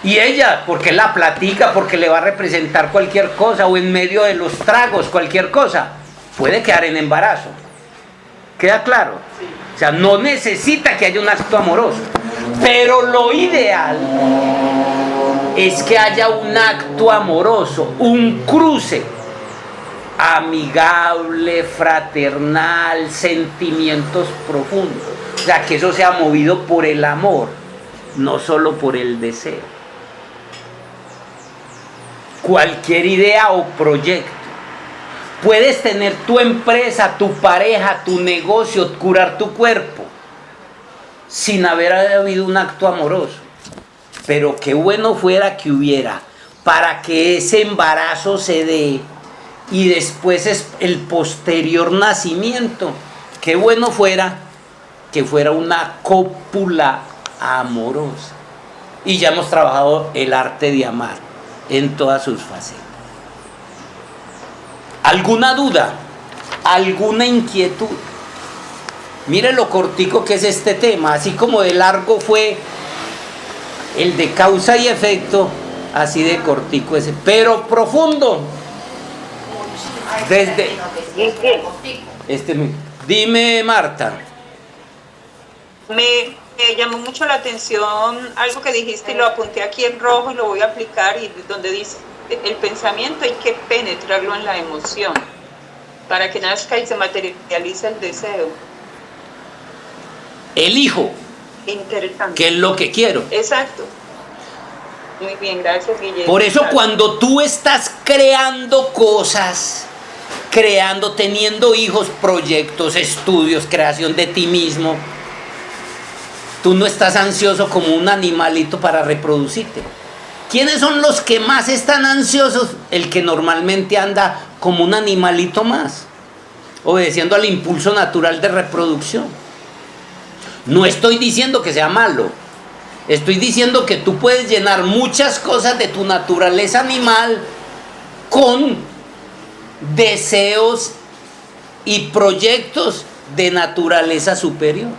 Y ella, porque la platica, porque le va a representar cualquier cosa, o en medio de los tragos, cualquier cosa, puede quedar en embarazo. ¿Queda claro? Sí. O sea, no necesita que haya un acto amoroso. Pero lo ideal es que haya un acto amoroso, un cruce amigable, fraternal, sentimientos profundos. O sea, que eso sea movido por el amor. no solo por el deseo. Cualquier idea o proyecto. Puedes tener tu empresa, tu pareja, tu negocio, curar tu cuerpo, sin haber habido un acto amoroso. Pero qué bueno fuera que hubiera, para que ese embarazo se dé y después es el posterior nacimiento. Qué bueno fuera que fuera una cópula amorosa. Y ya hemos trabajado el arte de amar en todas sus facetas. ¿Alguna duda? ¿Alguna inquietud? Mire lo cortico que es este tema, así como de largo fue el de causa y efecto, así de cortico ese, pero profundo. Desde dime, Marta. Me llamó mucho la atención algo que dijiste y lo apunté aquí en rojo y lo voy a aplicar, y donde dice: el pensamiento hay que penetrarlo en la emoción para que nazca y se materialice el deseo. Elijo. Interesante. ¿Qué es lo que quiero? Exacto. Muy bien, gracias, Guillermo. Por eso cuando tú estás creando cosas, teniendo hijos, proyectos, estudios, creación de ti mismo, tú no estás ansioso como un animalito para reproducirte. ¿Quiénes son los que más están ansiosos? El que normalmente anda como un animalito más, obedeciendo al impulso natural de reproducción. No estoy diciendo que sea malo, estoy diciendo que tú puedes llenar muchas cosas de tu naturaleza animal con deseos y proyectos de naturaleza superior.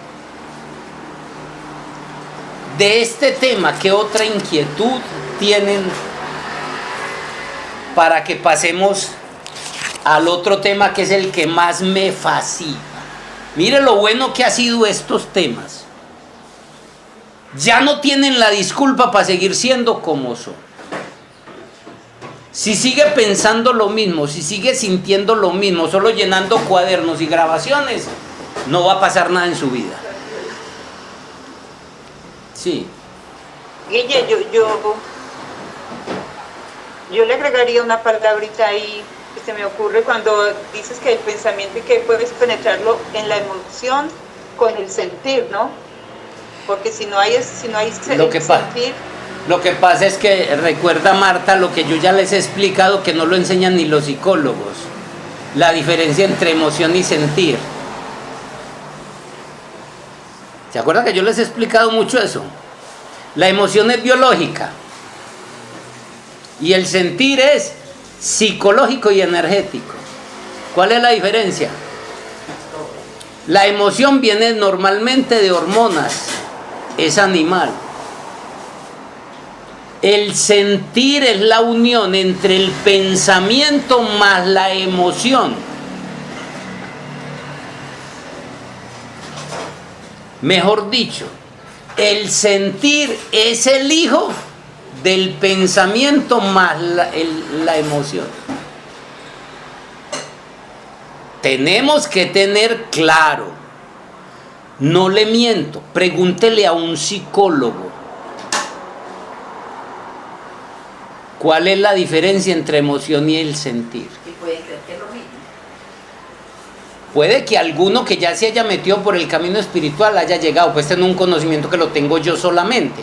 De este tema, ¿qué otra inquietud tienen para que pasemos al otro tema que es el que más me fascina? Mire lo bueno que ha sido estos temas. Ya no tienen la disculpa para seguir siendo como son. Si sigue pensando lo mismo, si sigue sintiendo lo mismo, solo llenando cuadernos y grabaciones, no va a pasar nada en su vida. Sí. Guille, yo le agregaría una palabrita ahí que se me ocurre cuando dices que el pensamiento y que puedes penetrarlo en la emoción con el sentir, ¿no? Porque si no hay sentir. Lo que pasa es que recuerda, Marta, lo que yo ya les he explicado, que no lo enseñan ni los psicólogos, la diferencia entre emoción y sentir. ¿Se acuerdan que yo les he explicado mucho eso? La emoción es biológica y el sentir es psicológico y energético. ¿Cuál es la diferencia? La emoción viene normalmente de hormonas, es animal. El sentir es la unión entre el pensamiento más la emoción. Mejor dicho, el sentir es el hijo del pensamiento más la emoción. Tenemos que tener claro, no le miento, pregúntele a un psicólogo cuál es la diferencia entre emoción y el sentir. Y puede creer que es lo mismo. Puede que alguno que ya se haya metido por el camino espiritual haya llegado, pues en un conocimiento que lo tengo yo solamente,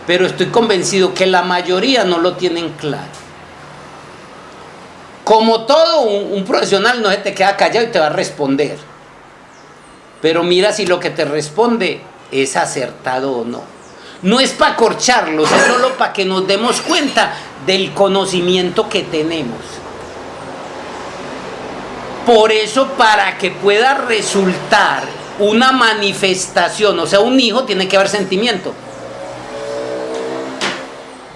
pero estoy convencido que la mayoría no lo tienen claro. Como todo un profesional no se te queda callado y te va a responder, pero mira si lo que te responde es acertado o no. No es para corcharlos, es solo para que nos demos cuenta del conocimiento que tenemos. Por eso, para que pueda resultar una manifestación, o sea, un hijo, tiene que haber sentimiento.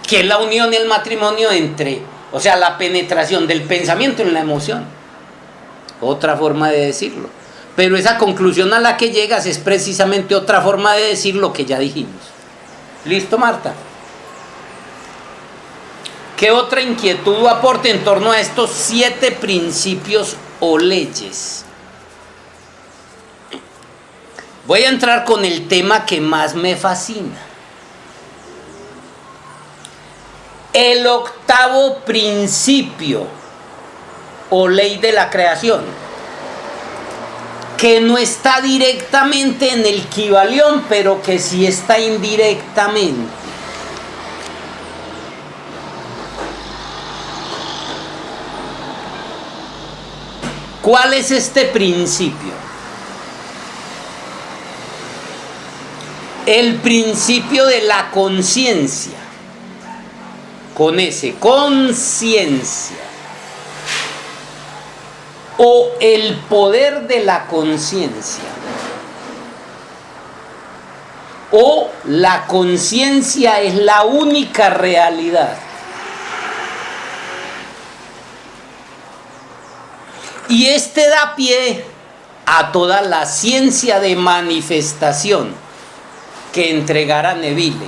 Que es la unión y el matrimonio entre, o sea, la penetración del pensamiento en la emoción. Otra forma de decirlo. Pero esa conclusión a la que llegas es precisamente otra forma de decir lo que ya dijimos. ¿Listo, Marta? ¿Qué otra inquietud o aporte en torno a estos 7 principios o leyes? Voy a entrar con el tema que más me fascina. el octavo principio o ley de la creación, que no está directamente en el Kybalión, pero que sí está indirectamente. ¿Cuál es este principio? El principio de la conciencia, con ese, conciencia, o el poder de la conciencia, o la conciencia es la única realidad. Y este da pie a toda la ciencia de manifestación que entregará Neville.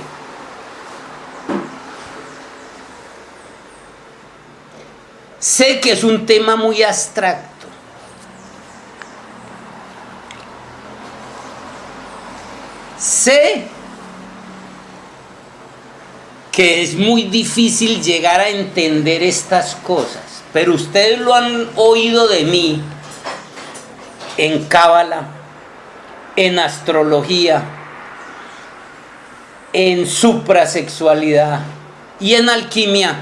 Sé que es un tema muy abstracto. Sé que es muy difícil llegar a entender estas cosas, pero ustedes lo han oído de mí en cábala, en astrología, en suprasexualidad y en alquimia,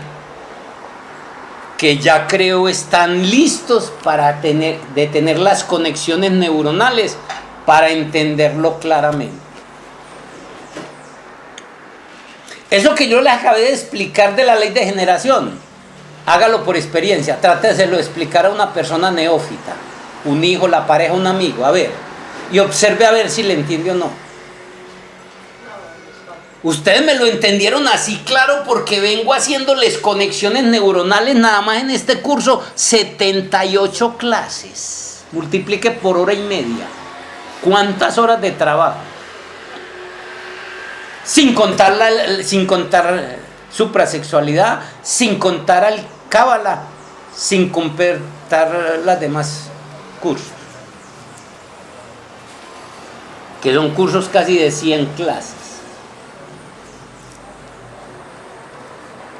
que ya creo están listos para tener las conexiones neuronales para entenderlo claramente. Eso que yo les acabé de explicar de la ley de generación, hágalo por experiencia, tráteselo de explicar a una persona neófita, un hijo, la pareja, un amigo, a ver, y observe a ver si le entiende o no. Ustedes me lo entendieron así claro porque vengo haciéndoles conexiones neuronales nada más en este curso, 78 clases, multiplique por hora y media, ¿cuántas horas de trabajo? Sin contar suprasexualidad, sin contar al cábala, sin contar las demás cursos, que son cursos casi de 100 clases.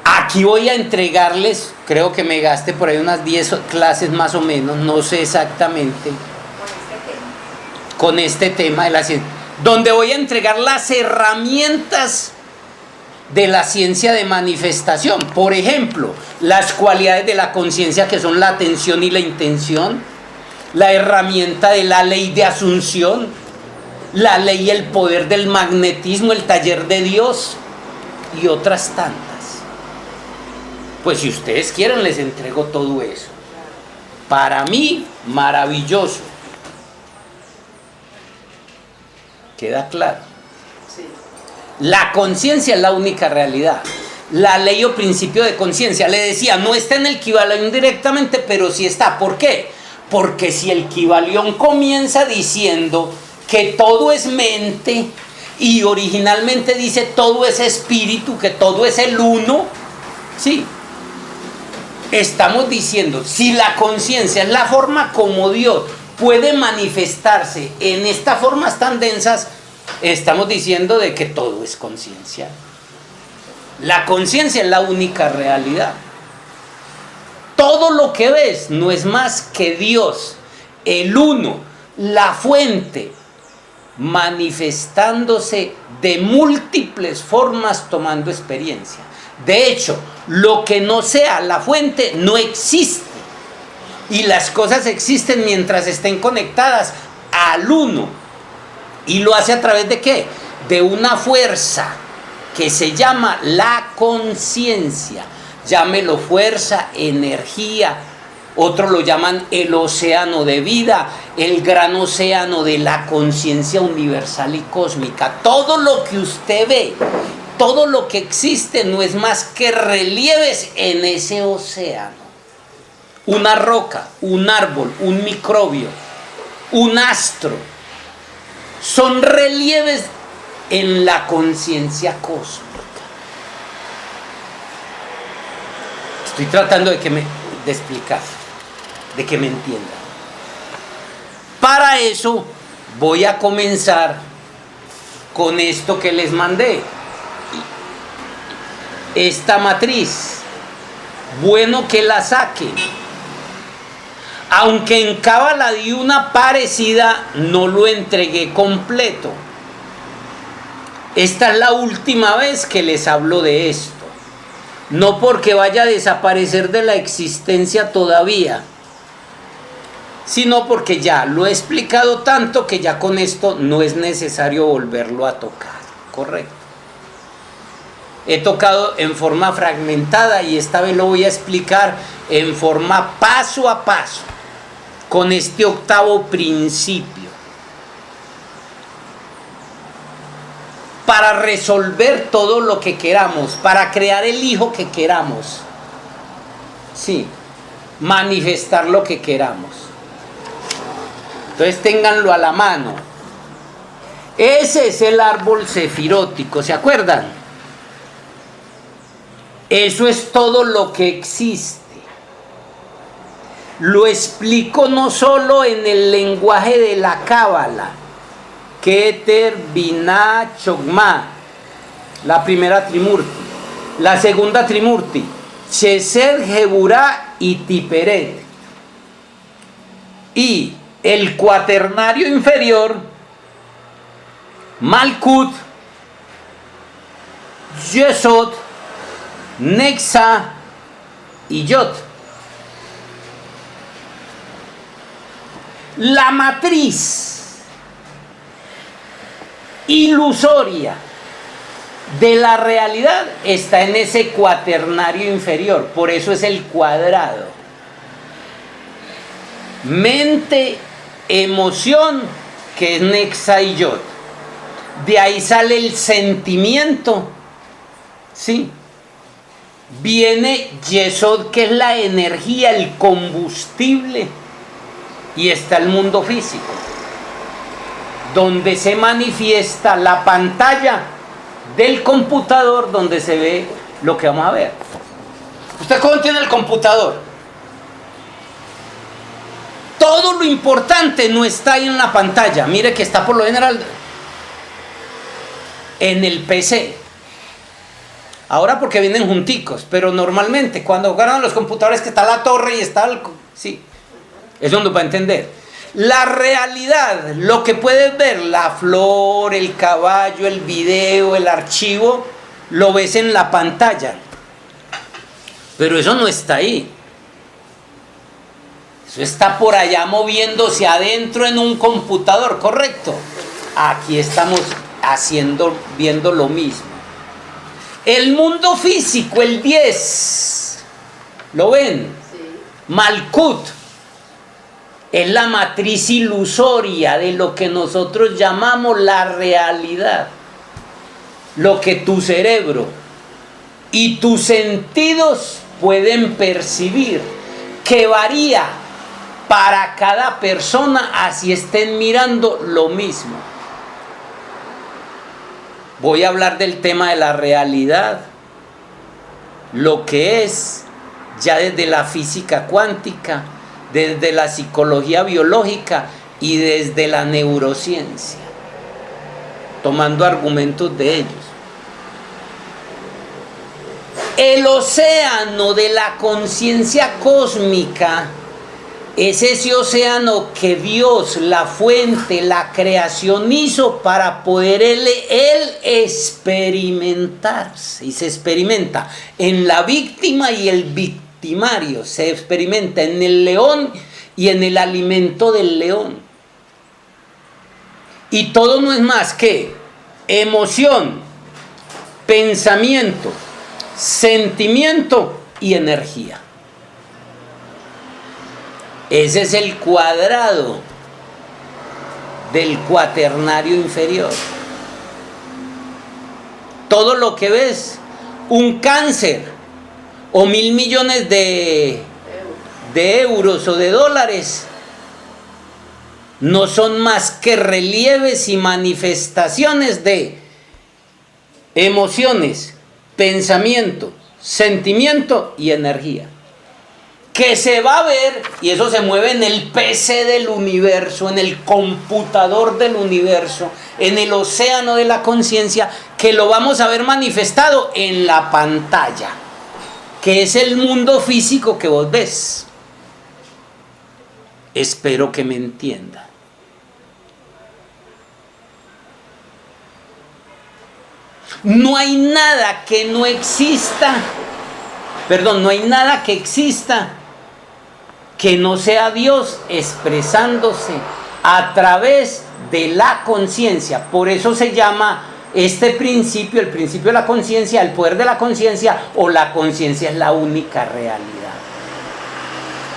Aquí voy a entregarles, creo que me gaste por ahí unas 10 clases más o menos, no sé exactamente, con este tema de la ciencia, donde voy a entregar las herramientas de la ciencia de manifestación. Por ejemplo, las cualidades de la conciencia, que son la atención y la intención, la herramienta de la ley de asunción, la ley y el poder del magnetismo, el taller de Dios y otras tantas. Pues si ustedes quieren les entrego todo eso. Para mí, maravilloso. ¿Queda claro? Sí. La conciencia es la única realidad. La ley o principio de conciencia, le decía, no está en el Kybalión directamente, pero sí está. ¿Por qué? Porque si el Kybalión comienza diciendo que todo es mente y originalmente dice todo es espíritu, que todo es el uno, sí. Estamos diciendo, si la conciencia es la forma como Dios puede manifestarse en estas formas tan densas, estamos diciendo de que todo es conciencia. La conciencia es la única realidad. Todo lo que ves no es más que Dios, el uno, la fuente, manifestándose de múltiples formas tomando experiencia. De hecho, lo que no sea la fuente no existe. Y las cosas existen mientras estén conectadas al uno. ¿Y lo hace a través de qué? De una fuerza que se llama la conciencia. Llámelo fuerza, energía. Otros lo llaman el océano de vida, el gran océano de la conciencia universal y cósmica. Todo lo que usted ve, todo lo que existe no es más que relieves en ese océano. Una roca, un árbol, un microbio, un astro, son relieves en la conciencia cósmica. Estoy tratando de explicar, de que me entiendan. Para eso voy a comenzar con esto que les mandé. esta matriz. Bueno que la saque. Aunque en Cábala di una parecida, no lo entregué completo. Esta es la última vez que les hablo de esto. No porque vaya a desaparecer de la existencia todavía, sino porque ya lo he explicado tanto que ya con esto no es necesario volverlo a tocar. Correcto. He tocado en forma fragmentada y esta vez lo voy a explicar en forma paso a paso, con este octavo principio, para resolver todo lo que queramos, para crear el hijo que queramos, sí, manifestar lo que queramos. Entonces ténganlo a la mano. Ese es el árbol sefirótico, ¿se acuerdan? Eso es todo lo que existe. Lo explico no solo en el lenguaje de la Cábala, Keter, Binah, Chogma, la primera Trimurti, la segunda Trimurti, Cheser, Geburah y Tiperet, y el cuaternario inferior, Malkut, Yesod, Nexa y Yod. La matriz ilusoria de la realidad está en ese cuaternario inferior, por eso es el cuadrado. Mente, emoción, que es Nexa y Yod. De ahí sale el sentimiento, ¿sí? Viene Yesod, que es la energía, el combustible, y está el mundo físico, donde se manifiesta la pantalla del computador, donde se ve lo que vamos a ver. ¿Usted cómo tiene el computador? Todo lo importante no está ahí en la pantalla. Mire que está por lo general en el PC. Ahora porque vienen junticos, pero normalmente cuando ganan los computadores que está la torre y está el... Sí, es donde va a entender. La realidad, lo que puedes ver, la flor, el caballo, el video, el archivo, lo ves en la pantalla. Pero eso no está ahí. Eso está por allá moviéndose adentro en un computador, ¿correcto? Aquí estamos viendo lo mismo. El mundo físico, el 10, ¿lo ven? Sí. Malkut, es la matriz ilusoria de lo que nosotros llamamos la realidad. Lo que tu cerebro y tus sentidos pueden percibir, que varía para cada persona, así estén mirando lo mismo. Voy a hablar del tema de la realidad, lo que es, ya desde la física cuántica, desde la psicología biológica y desde la neurociencia, tomando argumentos de ellos. El océano de la conciencia cósmica es ese océano que Dios, la fuente, la creación hizo para poder él experimentarse. Y se experimenta en la víctima y el victimario. Se experimenta en el león y en el alimento del león. Y todo no es más que emoción, pensamiento, sentimiento y energía. Ese es el cuadrado del cuaternario inferior. Todo lo que ves, un cáncer o 1.000 millones de euros o de dólares, no son más que relieves y manifestaciones de emociones, pensamiento, sentimiento y energía, que se va a ver, y eso se mueve en el PC del universo, en el computador del universo, en el océano de la conciencia, que lo vamos a ver manifestado en la pantalla, que es el mundo físico que vos ves. Espero que me entienda. No hay nada que no exista, no hay nada que exista que no sea Dios expresándose a través de la conciencia. Por eso se llama este principio, el principio de la conciencia, el poder de la conciencia, o la conciencia es la única realidad.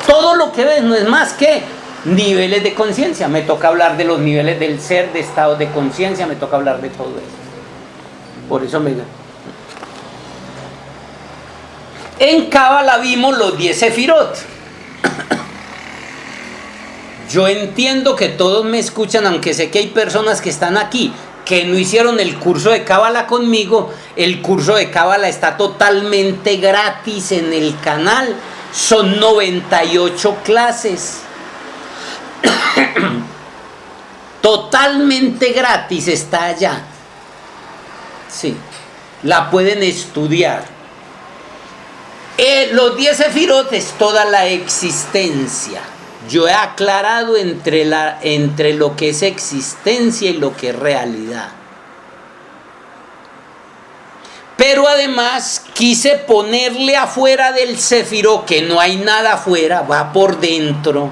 Todo lo que ves no es más que niveles de conciencia. Me toca hablar de los niveles del ser, de estados de conciencia, me toca hablar de todo eso. Por eso en Cábala vimos los 10 sefirot. Yo entiendo que todos me escuchan, aunque sé que hay personas que están aquí que no hicieron el curso de Cábala conmigo. El curso de Cábala está totalmente gratis en el canal. Son 98 clases. Totalmente gratis está allá. Sí, la pueden estudiar. Los 10 sefirot es toda la existencia. Yo he aclarado entre lo que es existencia y lo que es realidad. Pero además quise ponerle afuera del sefirot, que no hay nada afuera, va por dentro,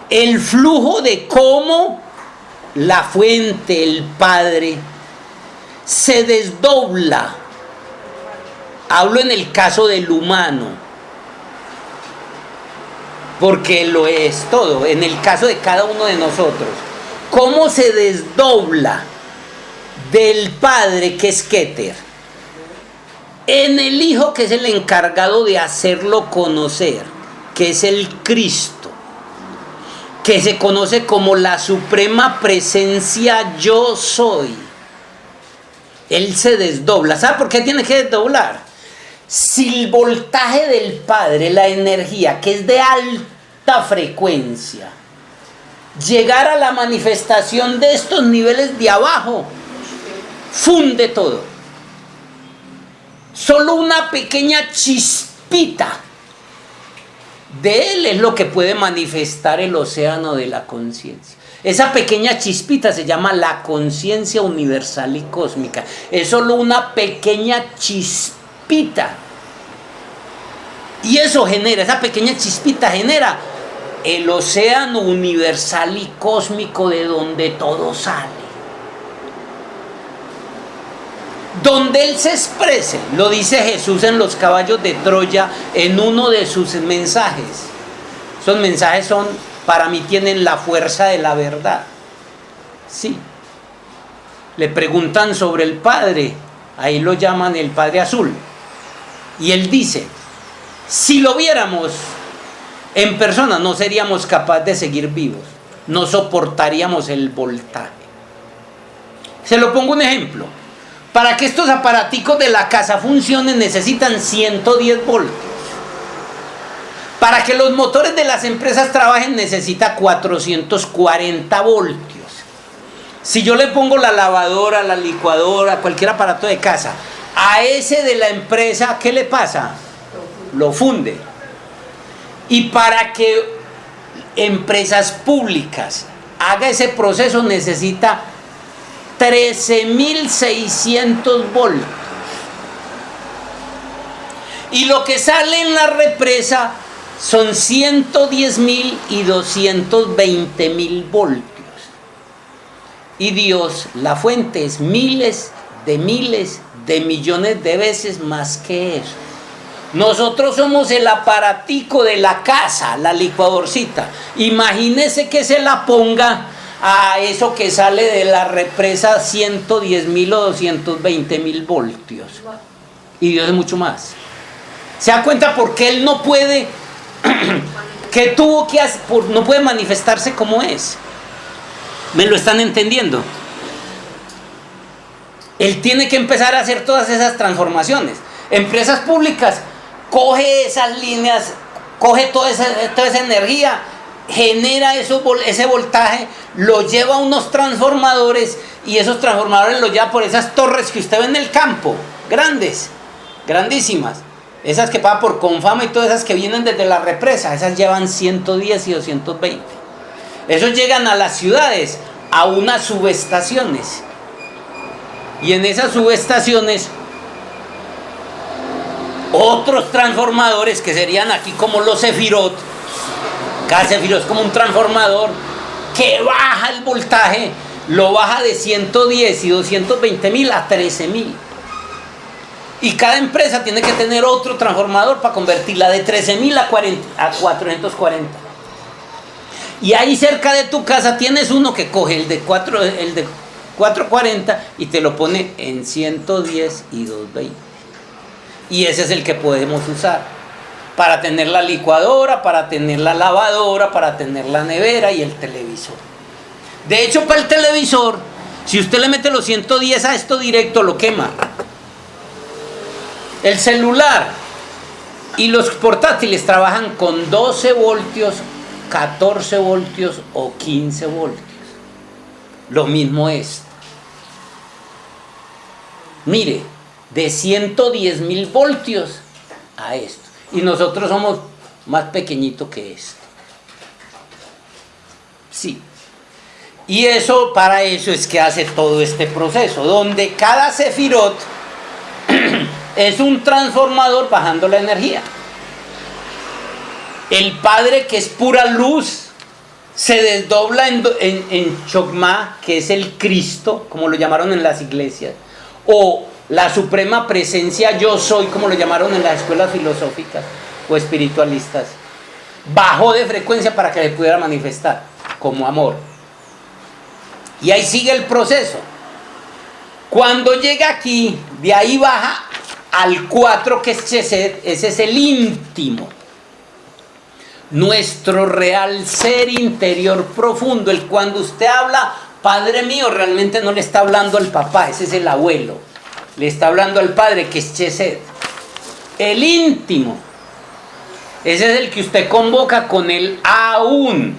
el flujo de cómo la fuente, el Padre, se desdobla. Hablo en el caso del humano, porque lo es todo. En el caso de cada uno de nosotros, cómo se desdobla del Padre, que es Keter, en el Hijo, que es el encargado de hacerlo conocer, que es el Cristo, que se conoce como la suprema presencia yo soy. Él se desdobla. ¿Sabe por qué tiene que desdoblar? Si el voltaje del Padre, la energía, que es de alta frecuencia, llegara a la manifestación de estos niveles de abajo, funde todo. Solo una pequeña chispita de Él es lo que puede manifestar el océano de la conciencia. Esa pequeña chispita se llama la conciencia universal y cósmica. Es solo una pequeña chispita. Y eso genera, esa pequeña chispita genera el océano universal y cósmico, de donde todo sale. Donde Él se exprese, lo dice Jesús en los caballos de Troya, en uno de sus mensajes. Esos mensajes para mí tienen la fuerza de la verdad. Sí. Le preguntan sobre el Padre, ahí lo llaman el Padre Azul. Y Él dice, si lo viéramos en persona no seríamos capaces de seguir vivos, no soportaríamos el voltaje. Se lo pongo un ejemplo. Para que estos aparaticos de la casa funcionen necesitan 110 voltios. Para que los motores de las empresas trabajen necesita 440 voltios. Si yo le pongo la lavadora, la licuadora, cualquier aparato de casa, a ese de la empresa, ¿qué le pasa? Lo funde. Y para que empresas públicas haga ese proceso necesita 13.600 voltios. Y lo que sale en la represa son 110.000 y 220.000 voltios. Y Dios, la fuente, es miles de millones de veces más que eso. Nosotros somos el aparatico de la casa, la licuadorcita. Imagínese que se la ponga a eso que sale de la represa, 110.000 o 220.000 voltios. Y Dios es mucho más. ¿Se da cuenta por qué Él no puede, que tuvo que hacer, no puede manifestarse como es? ¿Me lo están entendiendo? Él tiene que empezar a hacer todas esas transformaciones. Empresas públicas coge esas líneas, coge toda esa energía, genera ese voltaje, lo lleva a unos transformadores y esos transformadores lo lleva por esas torres que usted ve en el campo, grandes, grandísimas, esas que pagan por Confama y todas esas que vienen desde la represa, esas llevan 110 y 220. Esos llegan a las ciudades, a unas subestaciones, y en esas subestaciones otros transformadores que serían aquí como los Sefirot. Cada Sefirot es como un transformador que baja el voltaje, lo baja de 110 y 220.000 a 13.000. Y cada empresa tiene que tener otro transformador para convertirla de 13.000 a 440. Y ahí cerca de tu casa tienes uno que coge el de 440 y te lo pone en 110 y 220. Y ese es el que podemos usar para tener la licuadora, para tener la lavadora, para tener la nevera y el televisor. De hecho, para el televisor, si usted le mete los 110 a esto directo, lo quema. El celular y los portátiles trabajan con 12 voltios, 14 voltios o 15 voltios. Lo mismo es. Mire, de 110.000 voltios a esto. Y nosotros somos más pequeñitos que esto. Sí. Y eso, para eso es que hace todo este proceso, donde cada Sefirot es un transformador bajando la energía. El Padre, que es pura luz, se desdobla en Chokmah, que es el Cristo, como lo llamaron en las iglesias, o la suprema presencia yo soy, como lo llamaron en las escuelas filosóficas o espiritualistas. Bajó de frecuencia para que le pudiera manifestar como amor. Y ahí sigue el proceso. Cuando llega aquí, de ahí baja al 4, que es Chesed. Ese es el íntimo, nuestro real ser interior profundo. El cuando usted habla Padre mío, realmente no le está hablando al papá, ese es el abuelo. Le está hablando al Padre, que es Chesed. El íntimo, ese es el que usted convoca con el Aún,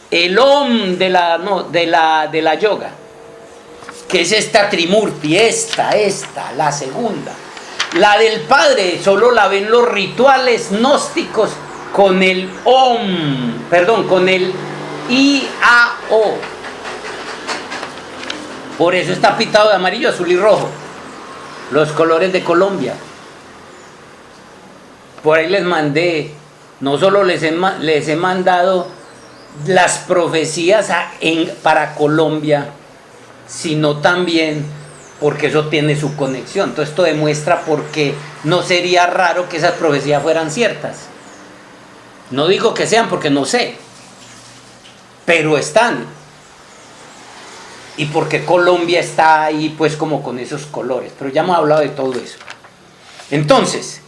el Om de la yoga, que es esta Trimurti, la segunda. La del Padre solo la ven los rituales gnósticos con el Om, con el I-A-O. Por eso está pintado de amarillo, azul y rojo, los colores de Colombia. Por ahí les mandé, no solo les he mandado las profecías para Colombia, sino también porque eso tiene su conexión. Entonces esto demuestra por qué no sería raro que esas profecías fueran ciertas. No digo que sean porque no sé, pero están. Y porque Colombia está ahí pues como con esos colores. Pero ya hemos hablado de todo eso. Entonces,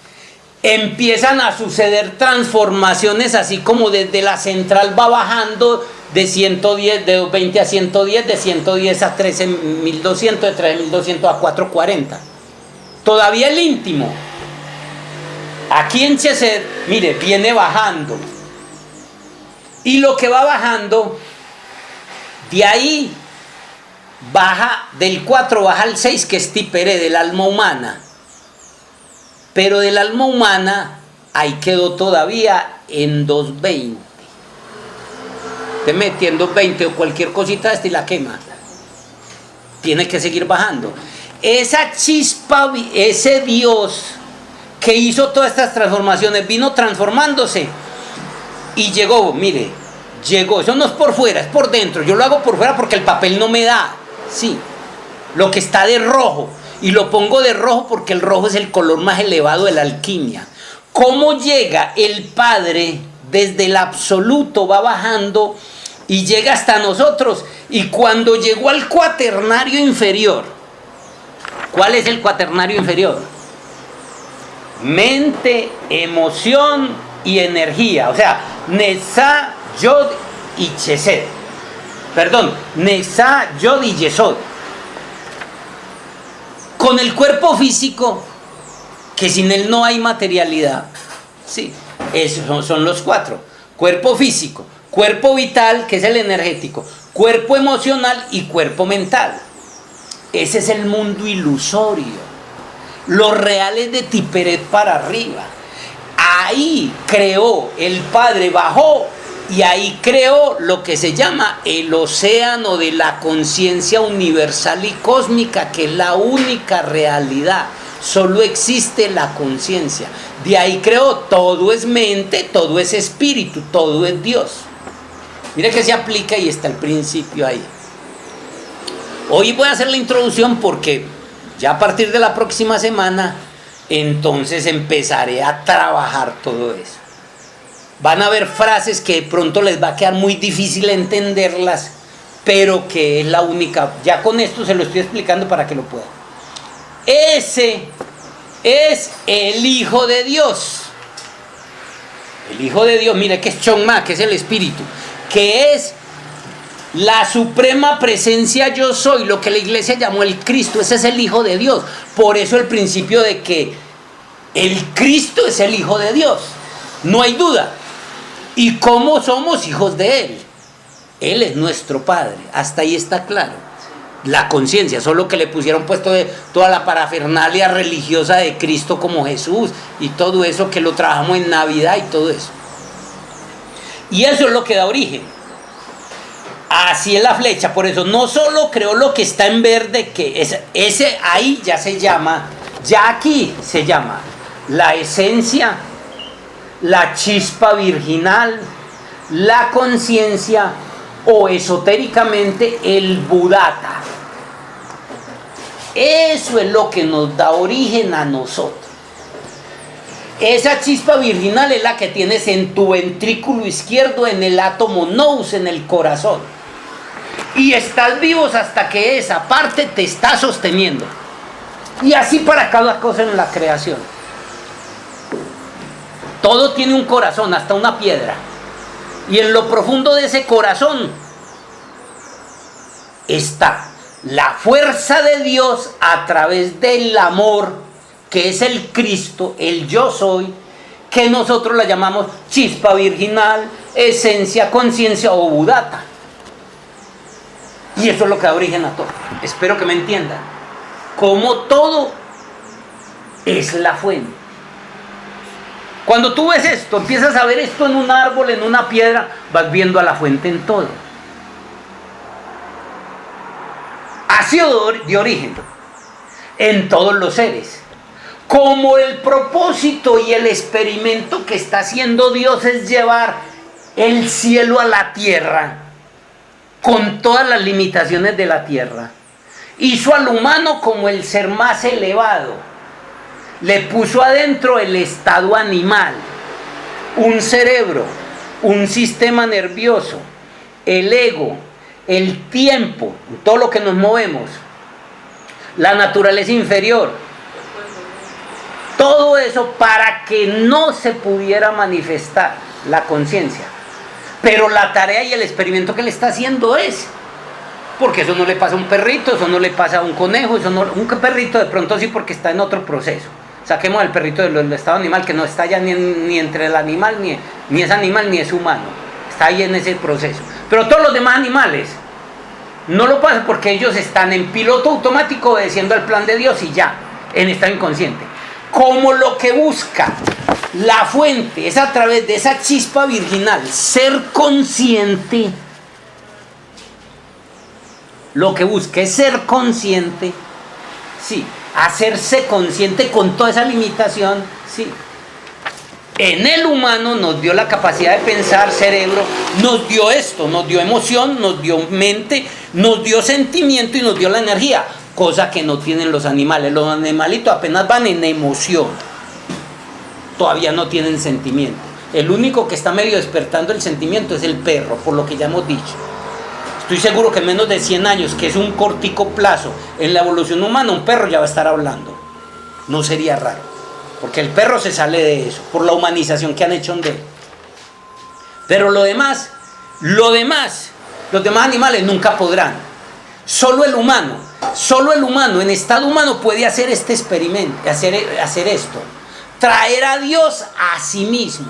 empiezan a suceder transformaciones, así como desde la central va bajando de 110, de 220 a 110, de 110 a 13.200, de 13.200 a 440. Todavía el íntimo, aquí en Chesed, mire, viene bajando. Y lo que va bajando, de ahí baja, del 4 baja al 6, que es Tiperé, del alma humana. Pero del alma humana, ahí quedó todavía en 220. Te mete en 220 o cualquier cosita de esta y la quema. Tiene que seguir bajando. Esa chispa, ese Dios que hizo todas estas transformaciones, vino transformándose y llegó, mire, llegó. Eso no es por fuera, es por dentro. Yo lo hago por fuera porque el papel no me da. Sí, lo que está de rojo. Y lo pongo de rojo porque el rojo es el color más elevado de la alquimia. ¿Cómo llega el Padre desde el absoluto, va bajando y llega hasta nosotros? Y cuando llegó al cuaternario inferior, ¿cuál es el cuaternario inferior? Mente, emoción y energía. O sea, Netzah, Yod y Chesed. Perdón, Netzah, Yod y Yesod. Con el cuerpo físico, que sin él no hay materialidad. Sí, esos son los 4. Cuerpo físico, cuerpo vital, que es el energético, cuerpo emocional y cuerpo mental. Ese es el mundo ilusorio. Los reales de Tiperet para arriba. Ahí creó el Padre, bajó y ahí creó lo que se llama el océano de la conciencia universal y cósmica, que es la única realidad. Solo existe la conciencia. De ahí creó, todo es mente, todo es espíritu, todo es Dios. Mira que se aplica y está el principio ahí. Hoy voy a hacer la introducción porque ya a partir de la próxima semana, entonces empezaré a trabajar todo eso. Van a haber frases que de pronto les va a quedar muy difícil entenderlas, pero que es la única. Ya con esto se lo estoy explicando para que lo puedan. Ese es el Hijo de Dios. El Hijo de Dios, mire que es Chonma, que es el Espíritu, que es la suprema presencia yo soy, lo que la iglesia llamó el Cristo. Ese es el Hijo de Dios. Por eso el principio de que el Cristo es el Hijo de Dios, no hay duda. ¿Y cómo somos hijos de Él? Él es nuestro Padre, hasta ahí está claro. La conciencia, solo que le pusieron puesto de toda la parafernalia religiosa de Cristo como Jesús y todo eso que lo trabajamos en Navidad y todo eso. Y eso es lo que da origen. Así es la flecha, por eso no solo creó lo que está en verde, que ese ahí ya se llama, ya aquí se llama la esencia, la chispa virginal, la conciencia o esotéricamente el Buddhata. Eso es lo que nos da origen a nosotros. Esa chispa virginal es la que tienes en tu ventrículo izquierdo, en el átomo nous, en el corazón. Y estás vivos hasta que esa parte te está sosteniendo. Y así para cada cosa en la creación. Todo tiene un corazón, hasta una piedra. Y en lo profundo de ese corazón está la fuerza de Dios a través del amor, que es el Cristo, el yo soy, que nosotros la llamamos chispa virginal, esencia, conciencia o Buddhata. Y eso es lo que da origen a todo. Espero que me entiendan. Como todo es la fuente. Cuando tú ves esto, empiezas a ver esto en un árbol, en una piedra, vas viendo a la fuente en todo. Ha sido de origen en todos los seres. Como el propósito y el experimento que está haciendo Dios es llevar el cielo a la tierra, con todas las limitaciones de la tierra, hizo al humano como el ser más elevado, le puso adentro el estado animal, un cerebro, un sistema nervioso, el ego, el tiempo, todo lo que nos movemos, la naturaleza inferior, todo eso para que no se pudiera manifestar la conciencia. Pero la tarea y el experimento que le está haciendo es, porque eso no le pasa a un perrito, eso no le pasa a un conejo, eso no, un perrito de pronto sí, porque está en otro proceso. Saquemos al perrito del estado animal, que no está ya ni entre el animal, ni es animal, ni es humano. Está ahí en ese proceso. Pero todos los demás animales no lo pasan porque ellos están en piloto automático obedeciendo al plan de Dios y ya, en estado inconsciente. Como lo que busca la fuente es a través de esa chispa virginal, ser consciente. Lo que busca es ser consciente, sí, hacerse consciente con toda esa limitación, sí. En el humano nos dio la capacidad de pensar, cerebro, nos dio esto, nos dio emoción, nos dio mente, nos dio sentimiento y nos dio la energía, cosa que no tienen los animales. Los animalitos apenas van en emoción, todavía no tienen sentimiento. El único que está medio despertando el sentimiento es el perro, por lo que ya hemos dicho. Estoy seguro que en menos de 100 años, que es un cortico plazo en la evolución humana, un perro ya va a estar hablando. No sería raro, porque el perro se sale de eso, por la humanización que han hecho de él. Pero los demás animales nunca podrán. Solo el humano en estado humano puede hacer este experimento, hacer esto, traer a Dios a sí mismo.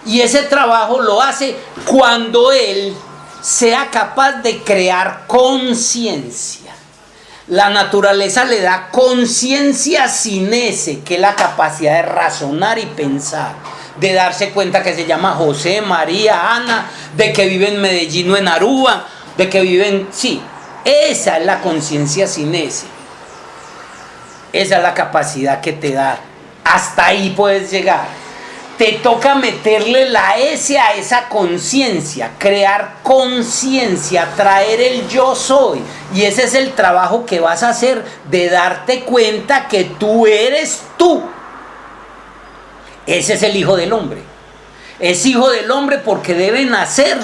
Y ese trabajo lo hace cuando él sea capaz de crear conciencia. La naturaleza le da conciencia cinese, que es la capacidad de razonar y pensar, de darse cuenta que se llama José, María, Ana, de que vive en Medellín o en Aruba, de que viven, sí, esa es la conciencia cinese. Esa es la capacidad que te da. Hasta ahí puedes llegar. Te toca meterle la S a esa conciencia, crear conciencia, traer el yo soy. Y ese es el trabajo que vas a hacer, de darte cuenta que tú eres tú. Ese es el Hijo del Hombre. Es Hijo del Hombre porque debe nacer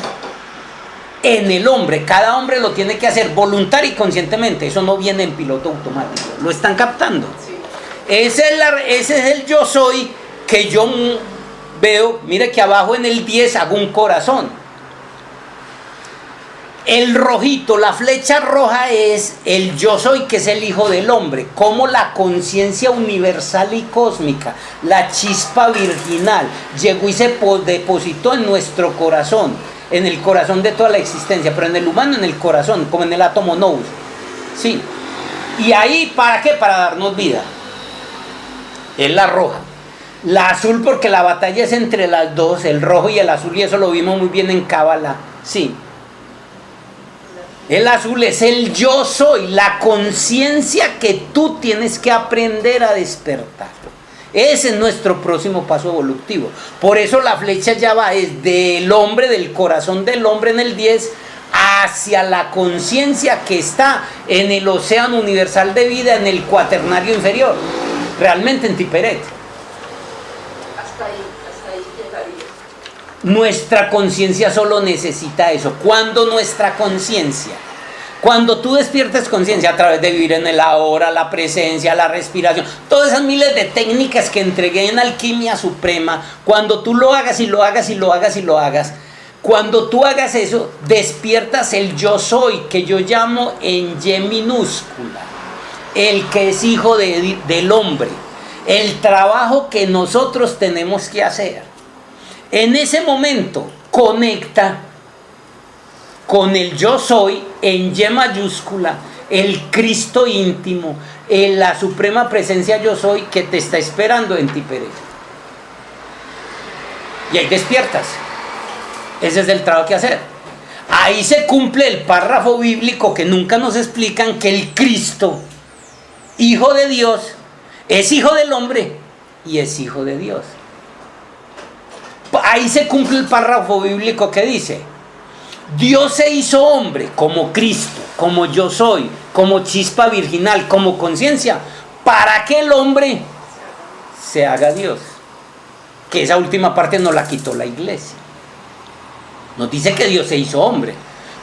en el hombre. Cada hombre lo tiene que hacer voluntario y conscientemente. Eso no viene en piloto automático. ¿Lo están captando? Sí. Ese es el yo soy que yo veo. Mire que abajo en el 10 hago un corazón. El rojito, la flecha roja, es el yo soy, que es el Hijo del Hombre, como la conciencia universal y cósmica, la chispa virginal, llegó y se depositó en nuestro corazón, en el corazón de toda la existencia, pero en el humano, en el corazón, como en el átomo nous. Sí. Y ahí, ¿para qué? Para darnos vida. Es la roja. La azul, porque la batalla es entre las dos, el rojo y el azul, y eso lo vimos muy bien en Cábala. Sí. El azul es el yo soy, la conciencia que tú tienes que aprender a despertar. Ese es nuestro próximo paso evolutivo. Por eso la flecha ya va es del hombre, del corazón del hombre en el 10, hacia la conciencia que está en el océano universal de vida, en el cuaternario inferior, realmente en Tiperet. Hasta ahí llegaría. Nuestra conciencia solo necesita eso. ¿Cuándo nuestra conciencia? Cuando tú despiertes conciencia a través de vivir en el ahora, la presencia, la respiración, todas esas miles de técnicas que entregué en Alquimia Suprema, cuando tú lo hagas y lo hagas y lo hagas y lo hagas, cuando tú hagas eso, despiertas el yo soy, que yo llamo en Y minúscula, el que es hijo del hombre, el trabajo que nosotros tenemos que hacer. En ese momento conecta con el yo soy en Y mayúscula, el Cristo íntimo, la suprema presencia yo soy, que te está esperando en Tiperet. Y ahí despiertas. Ese es el trabajo que hacer. Ahí se cumple el párrafo bíblico que nunca nos explican, que el Cristo, Hijo de Dios, es hijo del hombre y es hijo de Dios. Ahí se cumple el párrafo bíblico que dice: Dios se hizo hombre como Cristo, como yo soy, como chispa virginal, como conciencia, para que el hombre se haga Dios. Que esa última parte nos la quitó la iglesia. Nos dice que Dios se hizo hombre,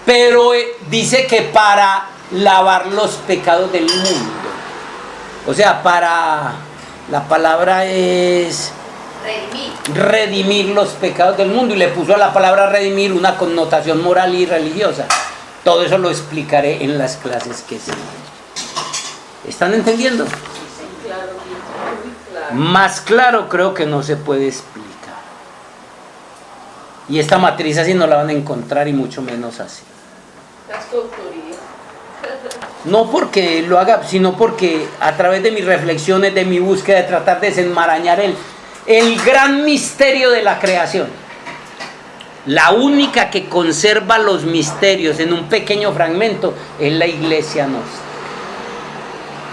pero dice que para lavar los pecados del mundo. O sea, la palabra es redimir los pecados del mundo, y le puso a la palabra redimir una connotación moral y religiosa. Todo eso lo explicaré en las clases que siguen. ¿Están entendiendo? Sí, claro, muy claro. Más claro creo que no se puede explicar. Y esta matriz así no la van a encontrar, y mucho menos así. Las autorías. No porque lo haga, sino porque a través de mis reflexiones, de mi búsqueda, de tratar de desenmarañar el gran misterio de la creación. La única que conserva los misterios en un pequeño fragmento es la iglesia nuestra.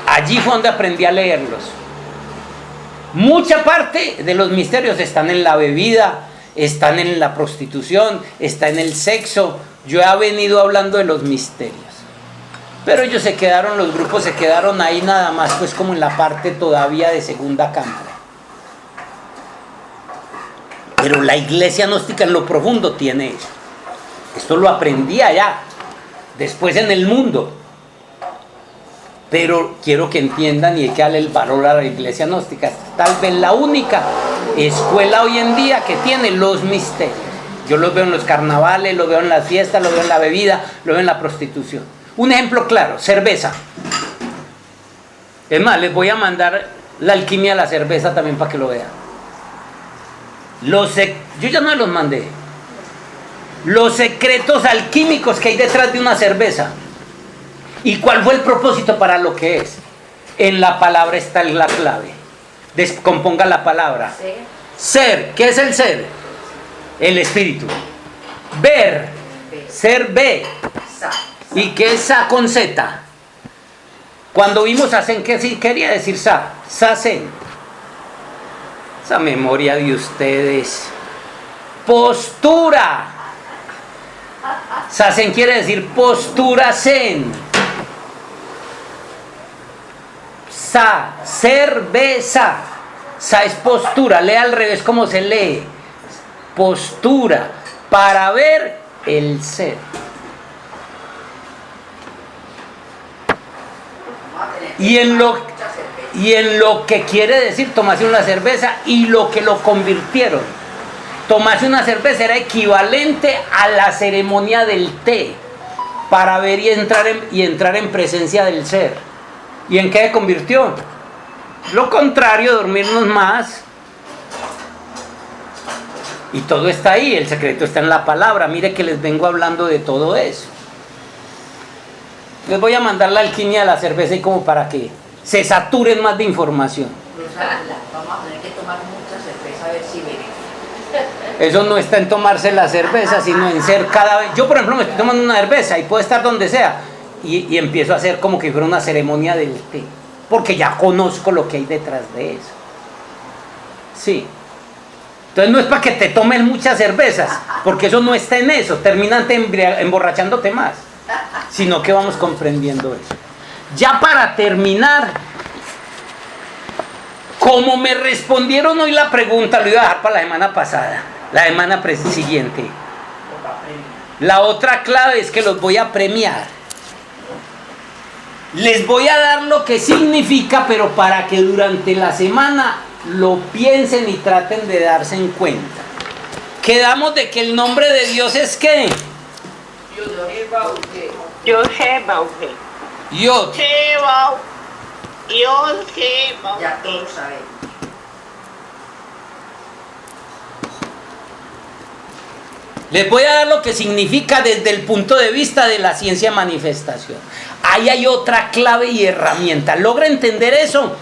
Allí fue donde aprendí a leerlos. Mucha parte de los misterios están en la bebida, están en la prostitución, está en el sexo. Yo he venido hablando de los misterios. Pero ellos se quedaron, los grupos se quedaron ahí nada más, pues como en la parte todavía de segunda cámara. Pero la iglesia gnóstica en lo profundo tiene eso. Esto lo aprendí allá, después en el mundo. Pero quiero que entiendan, y hay que darle el valor a la iglesia gnóstica. Tal vez la única escuela hoy en día que tiene los misterios. Yo los veo en los carnavales, los veo en las fiestas, los veo en la bebida, los veo en la prostitución. Un ejemplo claro, cerveza. Es más, les voy a mandar la alquimia de la cerveza también para que lo vean. Yo ya no los mandé. Los secretos alquímicos que hay detrás de una cerveza. ¿Y cuál fue el propósito para lo que es? En la palabra está la clave. Descomponga la palabra. Ser. ¿Qué es el ser? El espíritu. Ver. Ser ve. ¿Y qué es sa con z? Cuando vimos Sasen, ¿qué sí quería decir sa? Sasen. Esa memoria de ustedes. Postura. Sasen quiere decir postura zen. Sa, cerveza. Sa es postura, lee al revés como se lee. Postura, para ver el ser. Y en lo que quiere decir tomarse una cerveza y lo que lo convirtieron. Tomarse una cerveza era equivalente a la ceremonia del té para ver y entrar en presencia del ser. ¿Y en qué se convirtió? Lo contrario, dormirnos más. Y todo está ahí, el secreto está en la palabra. Mire que les vengo hablando de todo eso. Les voy a mandar la alquimia de la cerveza y como para que se saturen más de información. Vamos a tener que tomar mucha cerveza a ver si viene. Eso no está en tomarse la cerveza, sino en ser cada vez. Yo, por ejemplo, me estoy tomando una cerveza y puedo estar donde sea y empiezo a hacer como que fuera una ceremonia del té, porque ya conozco lo que hay detrás de eso. Sí. Entonces no es para que te tomes muchas cervezas, porque eso no está en eso, terminan emborrachándote más, sino que vamos comprendiendo eso. Ya para terminar, como me respondieron hoy la pregunta, lo iba a dejar para la semana pasada, la semana siguiente. La otra clave es que los voy a premiar. Les voy a dar lo que significa, pero para que durante la semana lo piensen y traten de darse en cuenta. Quedamos de que el nombre de Dios es ¿qué? Yo he bauhe. Yod. Ya todos sabemos. Les voy a dar lo que significa desde el punto de vista de la ciencia manifestación. Ahí hay otra clave y herramienta. Logra entender eso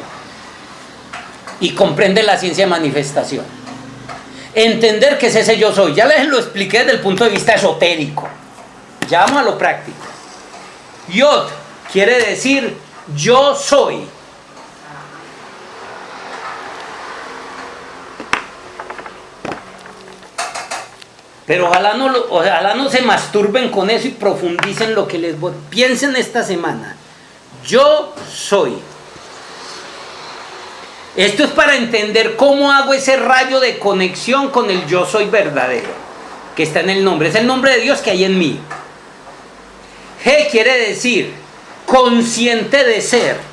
y comprende la ciencia de manifestación. Entender que es ese yo soy. Ya les lo expliqué desde el punto de vista esotérico. Ya vamos a lo práctico. Yod quiere decir yo soy. Pero ojalá no se masturben con eso y profundicen lo que les voy. Piensen esta semana. Yo soy. Esto es para entender cómo hago ese rayo de conexión con el yo soy verdadero, que está en el nombre. Es el nombre de Dios que hay en mí. G quiere decir consciente de ser.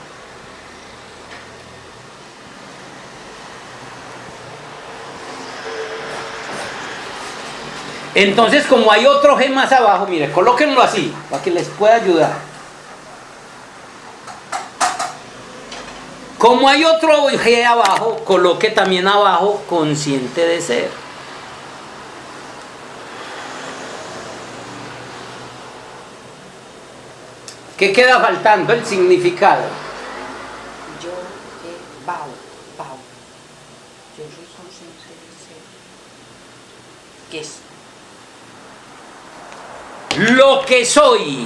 Entonces, como hay otro G más abajo, mire, colóquenlo así, para que les pueda ayudar. Como hay otro G abajo, coloque también abajo consciente de ser. ¿Qué queda faltando? El significado. Yo bau. Yo soy consciente de ser. ¿Qué es? Lo que soy.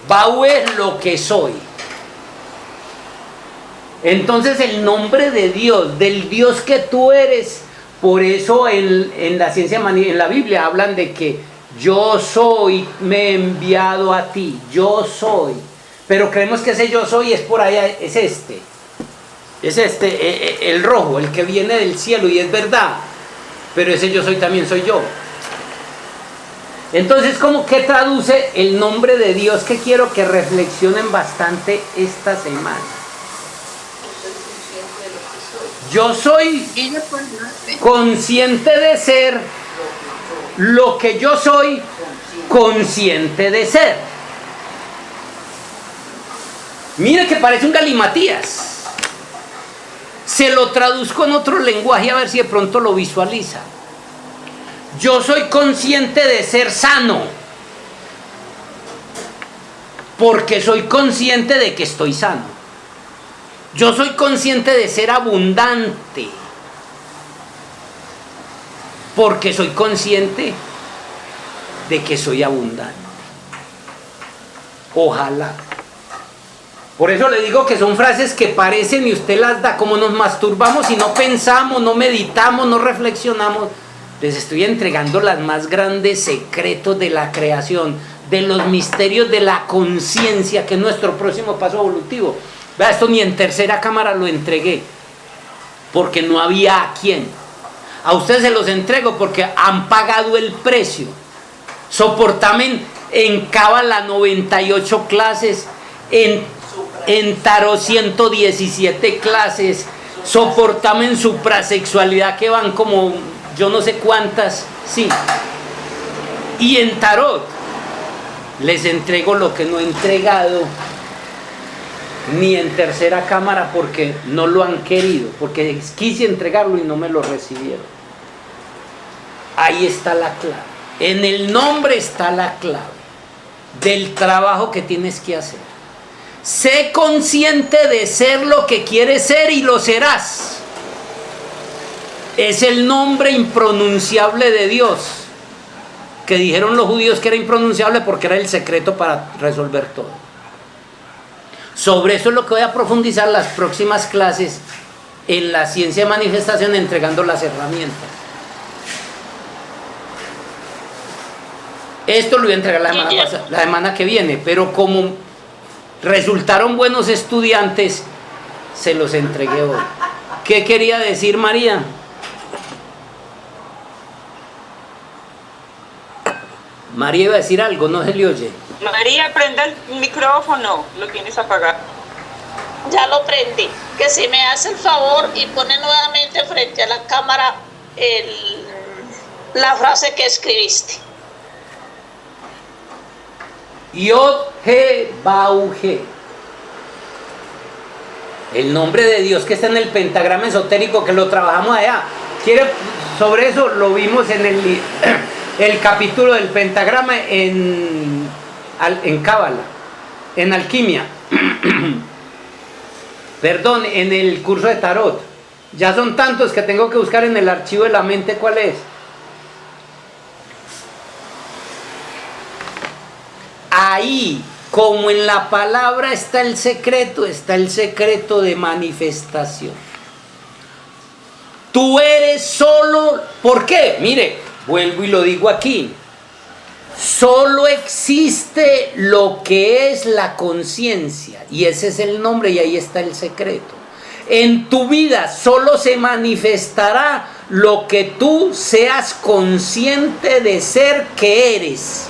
Bau es lo que soy. Entonces el nombre de Dios, del Dios que tú eres, por eso en la ciencia, en la Biblia hablan de que yo soy, me he enviado a ti, yo soy. Pero creemos que ese yo soy es por allá, es este. Es el rojo, el que viene del cielo, y es verdad. Pero ese yo soy también soy yo. Entonces, ¿qué traduce el nombre de Dios que quiero que reflexionen bastante esta semana? Soy consciente de lo que soy. Yo soy consciente de ser lo que yo soy consciente de ser. Mire que parece un galimatías. Se lo traduzco en otro lenguaje a ver si de pronto lo visualiza. Yo soy consciente de ser sano, porque soy consciente de que estoy sano. Yo soy consciente de ser abundante, porque soy consciente de que soy abundante. Ojalá. Por eso le digo que son frases que parecen y usted las da, como nos masturbamos y no pensamos, no meditamos, no reflexionamos. Les estoy entregando los más grandes secretos de la creación, de los misterios de la conciencia, que es nuestro próximo paso evolutivo. Vea, esto ni en tercera cámara lo entregué, porque no había a quién. A ustedes se los entrego porque han pagado el precio. Soportamen en Cábala 98 clases, en Tarot 117 clases, soportamen en suprasexualidad que van como yo no sé cuántas, sí. Y en Tarot les entrego lo que no he entregado ni en tercera cámara porque no lo han querido, porque quise entregarlo y no me lo recibieron. Ahí está la clave. En el nombre está la clave del trabajo que tienes que hacer. Sé consciente de ser lo que quieres ser y lo serás. Es el nombre impronunciable de Dios, que dijeron los judíos que era impronunciable porque era el secreto para resolver todo. Sobre eso es lo que voy a profundizar las próximas clases en la ciencia de manifestación, entregando las herramientas. Esto lo voy a entregar la semana que viene, pero como resultaron buenos estudiantes, se los entregué hoy. ¿Qué quería decir María? María iba a decir algo, no se le oye. María, prenda el micrófono, lo tienes apagado. Ya lo prendí. Que si me hace el favor y pone nuevamente frente a la cámara la frase que escribiste. Yod He Bauhe. El nombre de Dios que está en el pentagrama esotérico, que lo trabajamos allá. Sobre eso lo vimos en el capítulo del pentagrama en Cábala, en alquimia. Perdón, en el curso de tarot. Ya son tantos que tengo que buscar en el archivo de la mente cuál es. Ahí, como en la palabra está el secreto de manifestación. Tú eres solo, ¿por qué? Mire, vuelvo y lo digo aquí. Solo existe lo que es la conciencia, y ese es el nombre, y ahí está el secreto. En tu vida solo se manifestará lo que tú seas consciente de ser que eres.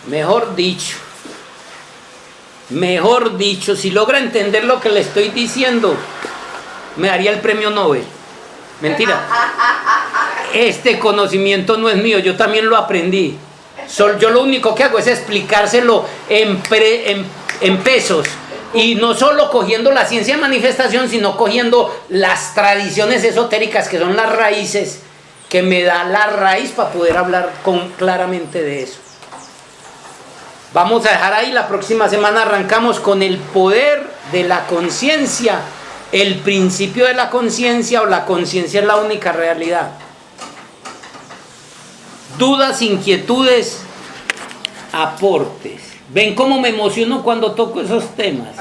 Mejor dicho, si logra entender lo que le estoy diciendo, me daría el premio Nobel. Mentira. Este conocimiento no es mío, yo también lo aprendí. Yo lo único que hago es explicárselo en pesos. Y no solo cogiendo la ciencia de manifestación, sino cogiendo las tradiciones esotéricas que son las raíces, que me da la raíz para poder hablar claramente de eso. Vamos a dejar ahí, la próxima semana arrancamos con el poder de la conciencia, el principio de la conciencia, o la conciencia es la única realidad. Dudas, inquietudes, aportes. ¿Ven cómo me emociono cuando toco esos temas?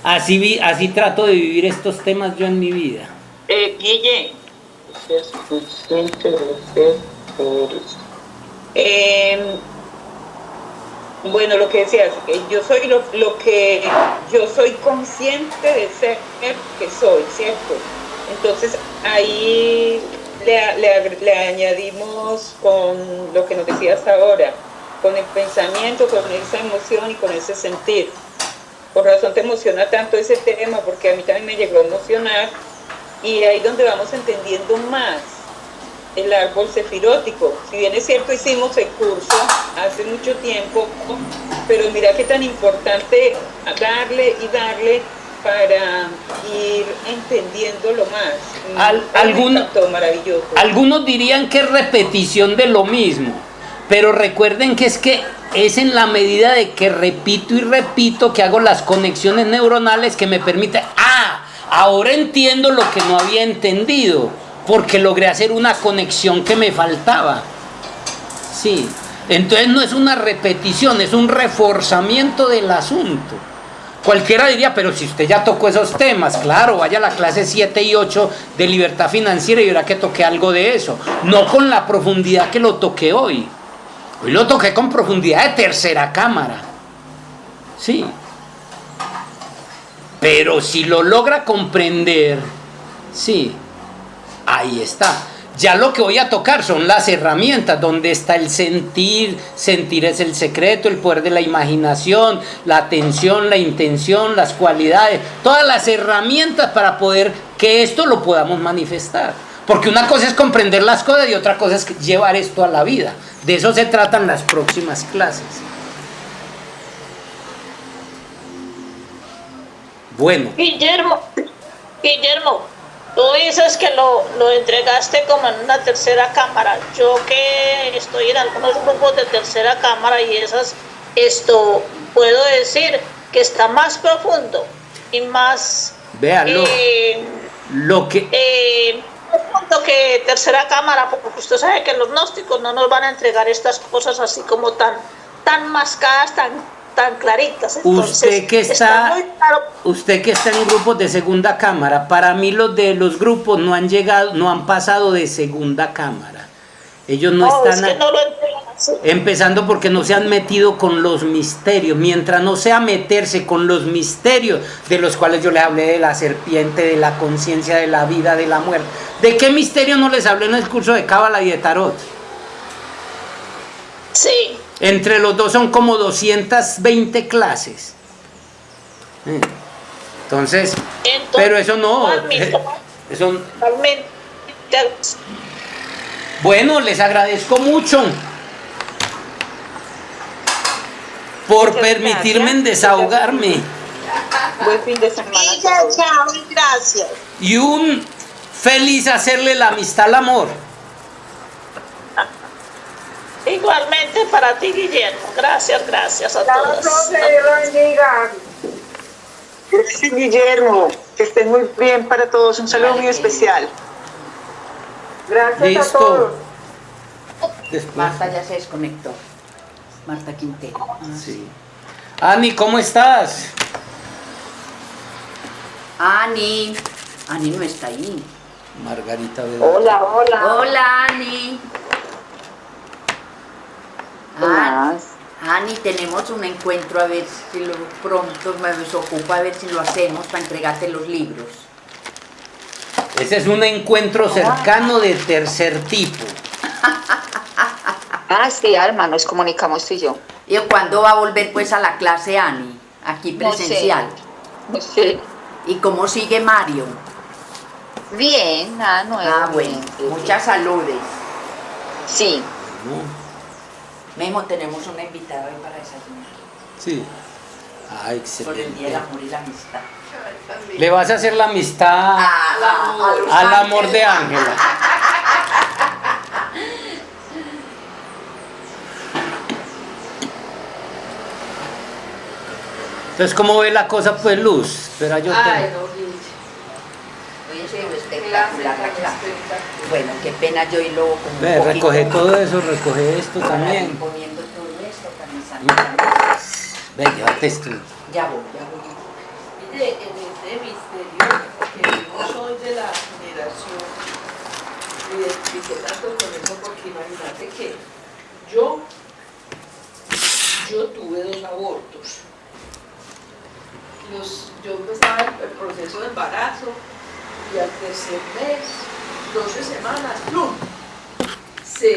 Así trato de vivir estos temas yo en mi vida. Guille. Bueno, lo que decías, yo soy lo que yo soy consciente de ser que soy, ¿cierto? Entonces ahí le añadimos con lo que nos decías ahora, con el pensamiento, con esa emoción y con ese sentir. por razón te emociona tanto ese tema, porque a mí también me llegó a emocionar, y ahí donde vamos entendiendo más el árbol sefirótico. Si bien es cierto, hicimos el curso hace mucho tiempo, pero mira qué tan importante darle y darle para ir entendiéndolo más. Maravilloso. Algunos dirían que es repetición de lo mismo, pero recuerden que es en la medida de que repito y repito que hago las conexiones neuronales que me permiten, ahora entiendo lo que no había entendido, porque logré hacer una conexión que me faltaba. Sí, entonces no es una repetición, es un reforzamiento del asunto. Cualquiera diría, pero si usted ya tocó esos temas, claro, vaya a la clase 7 y 8 de libertad financiera y verá que toqué algo de eso. No con la profundidad que lo toqué hoy. Hoy lo toqué con profundidad de tercera cámara. Sí. Pero si lo logra comprender, sí, ahí está. Ya lo que voy a tocar son las herramientas, donde está el sentir. Sentir es el secreto, el poder de la imaginación, la atención, la intención, las cualidades, todas las herramientas para poder que esto lo podamos manifestar. Porque una cosa es comprender las cosas y otra cosa es llevar esto a la vida. De eso se tratan las próximas clases. Bueno. Guillermo, tú dices que lo entregaste como en una tercera cámara. Yo que estoy en algunos grupos de tercera cámara y puedo decir que está más profundo y más... Véalo. Lo que tercera cámara, porque usted sabe que los gnósticos no nos van a entregar estas cosas así como tan mascadas, tan claritas. Entonces, usted que está en grupos de segunda cámara, para mí los de los grupos no han pasado de segunda cámara. Ellos no están es que no lo entregan así. Empezando porque no se han metido con los misterios. Mientras no sea meterse con los misterios de los cuales yo les hablé, de la serpiente, de la conciencia, de la vida, de la muerte. ¿De qué misterio no les hablé en el curso de Cábala y de Tarot? Sí. Entre los dos son como 220 clases. Entonces, pero eso no. Bueno, les agradezco mucho por permitirme desahogarme. Buen fin de semana. Chao y gracias. Y un feliz hacerle la amistad al amor. Igualmente para ti, Guillermo. Gracias a todos. Gracias, Guillermo. Que estén muy bien para todos. Un saludo muy especial. Gracias a todos. Después. Marta ya se desconectó. Marta Quintero. Sí. Ani, ¿cómo estás? Ani no está ahí. Margarita. Hola. Hola, Ani. Ani, tenemos un encuentro, a ver si pronto me desocupa, a ver si lo hacemos para entregarte los libros. Ese es un encuentro cercano de tercer tipo. Sí, Alma, nos comunicamos tú y yo. ¿Y cuándo va a volver pues a la clase, Ani? Aquí presencial. No sé. ¿Y cómo sigue Mario? Bien, nada nuevo. Bueno, muchas saludes. Sí. Memo, tenemos una invitada hoy para desayunar. Sí. Excelente. Por el Día del Amor y la Amistad. Le vas a hacer la amistad al amor de Ángela. Entonces, ¿cómo ve la cosa, pues, Luz? Espera, yo Hoy es espectacular la clase. Bueno, qué pena yo y luego como Ve, recoge todo eso, recoge esto también. Poniendo todo esto para mis amigas. Ve, llévate esto. Ya voy. Mire, en este misterio que vimos hoy de la generación, me identifiqué tanto con eso porque imagínate que yo tuve 2 abortos. Yo empezaba el proceso de embarazo y al tercer mes, 12 semanas, ¡plum!, se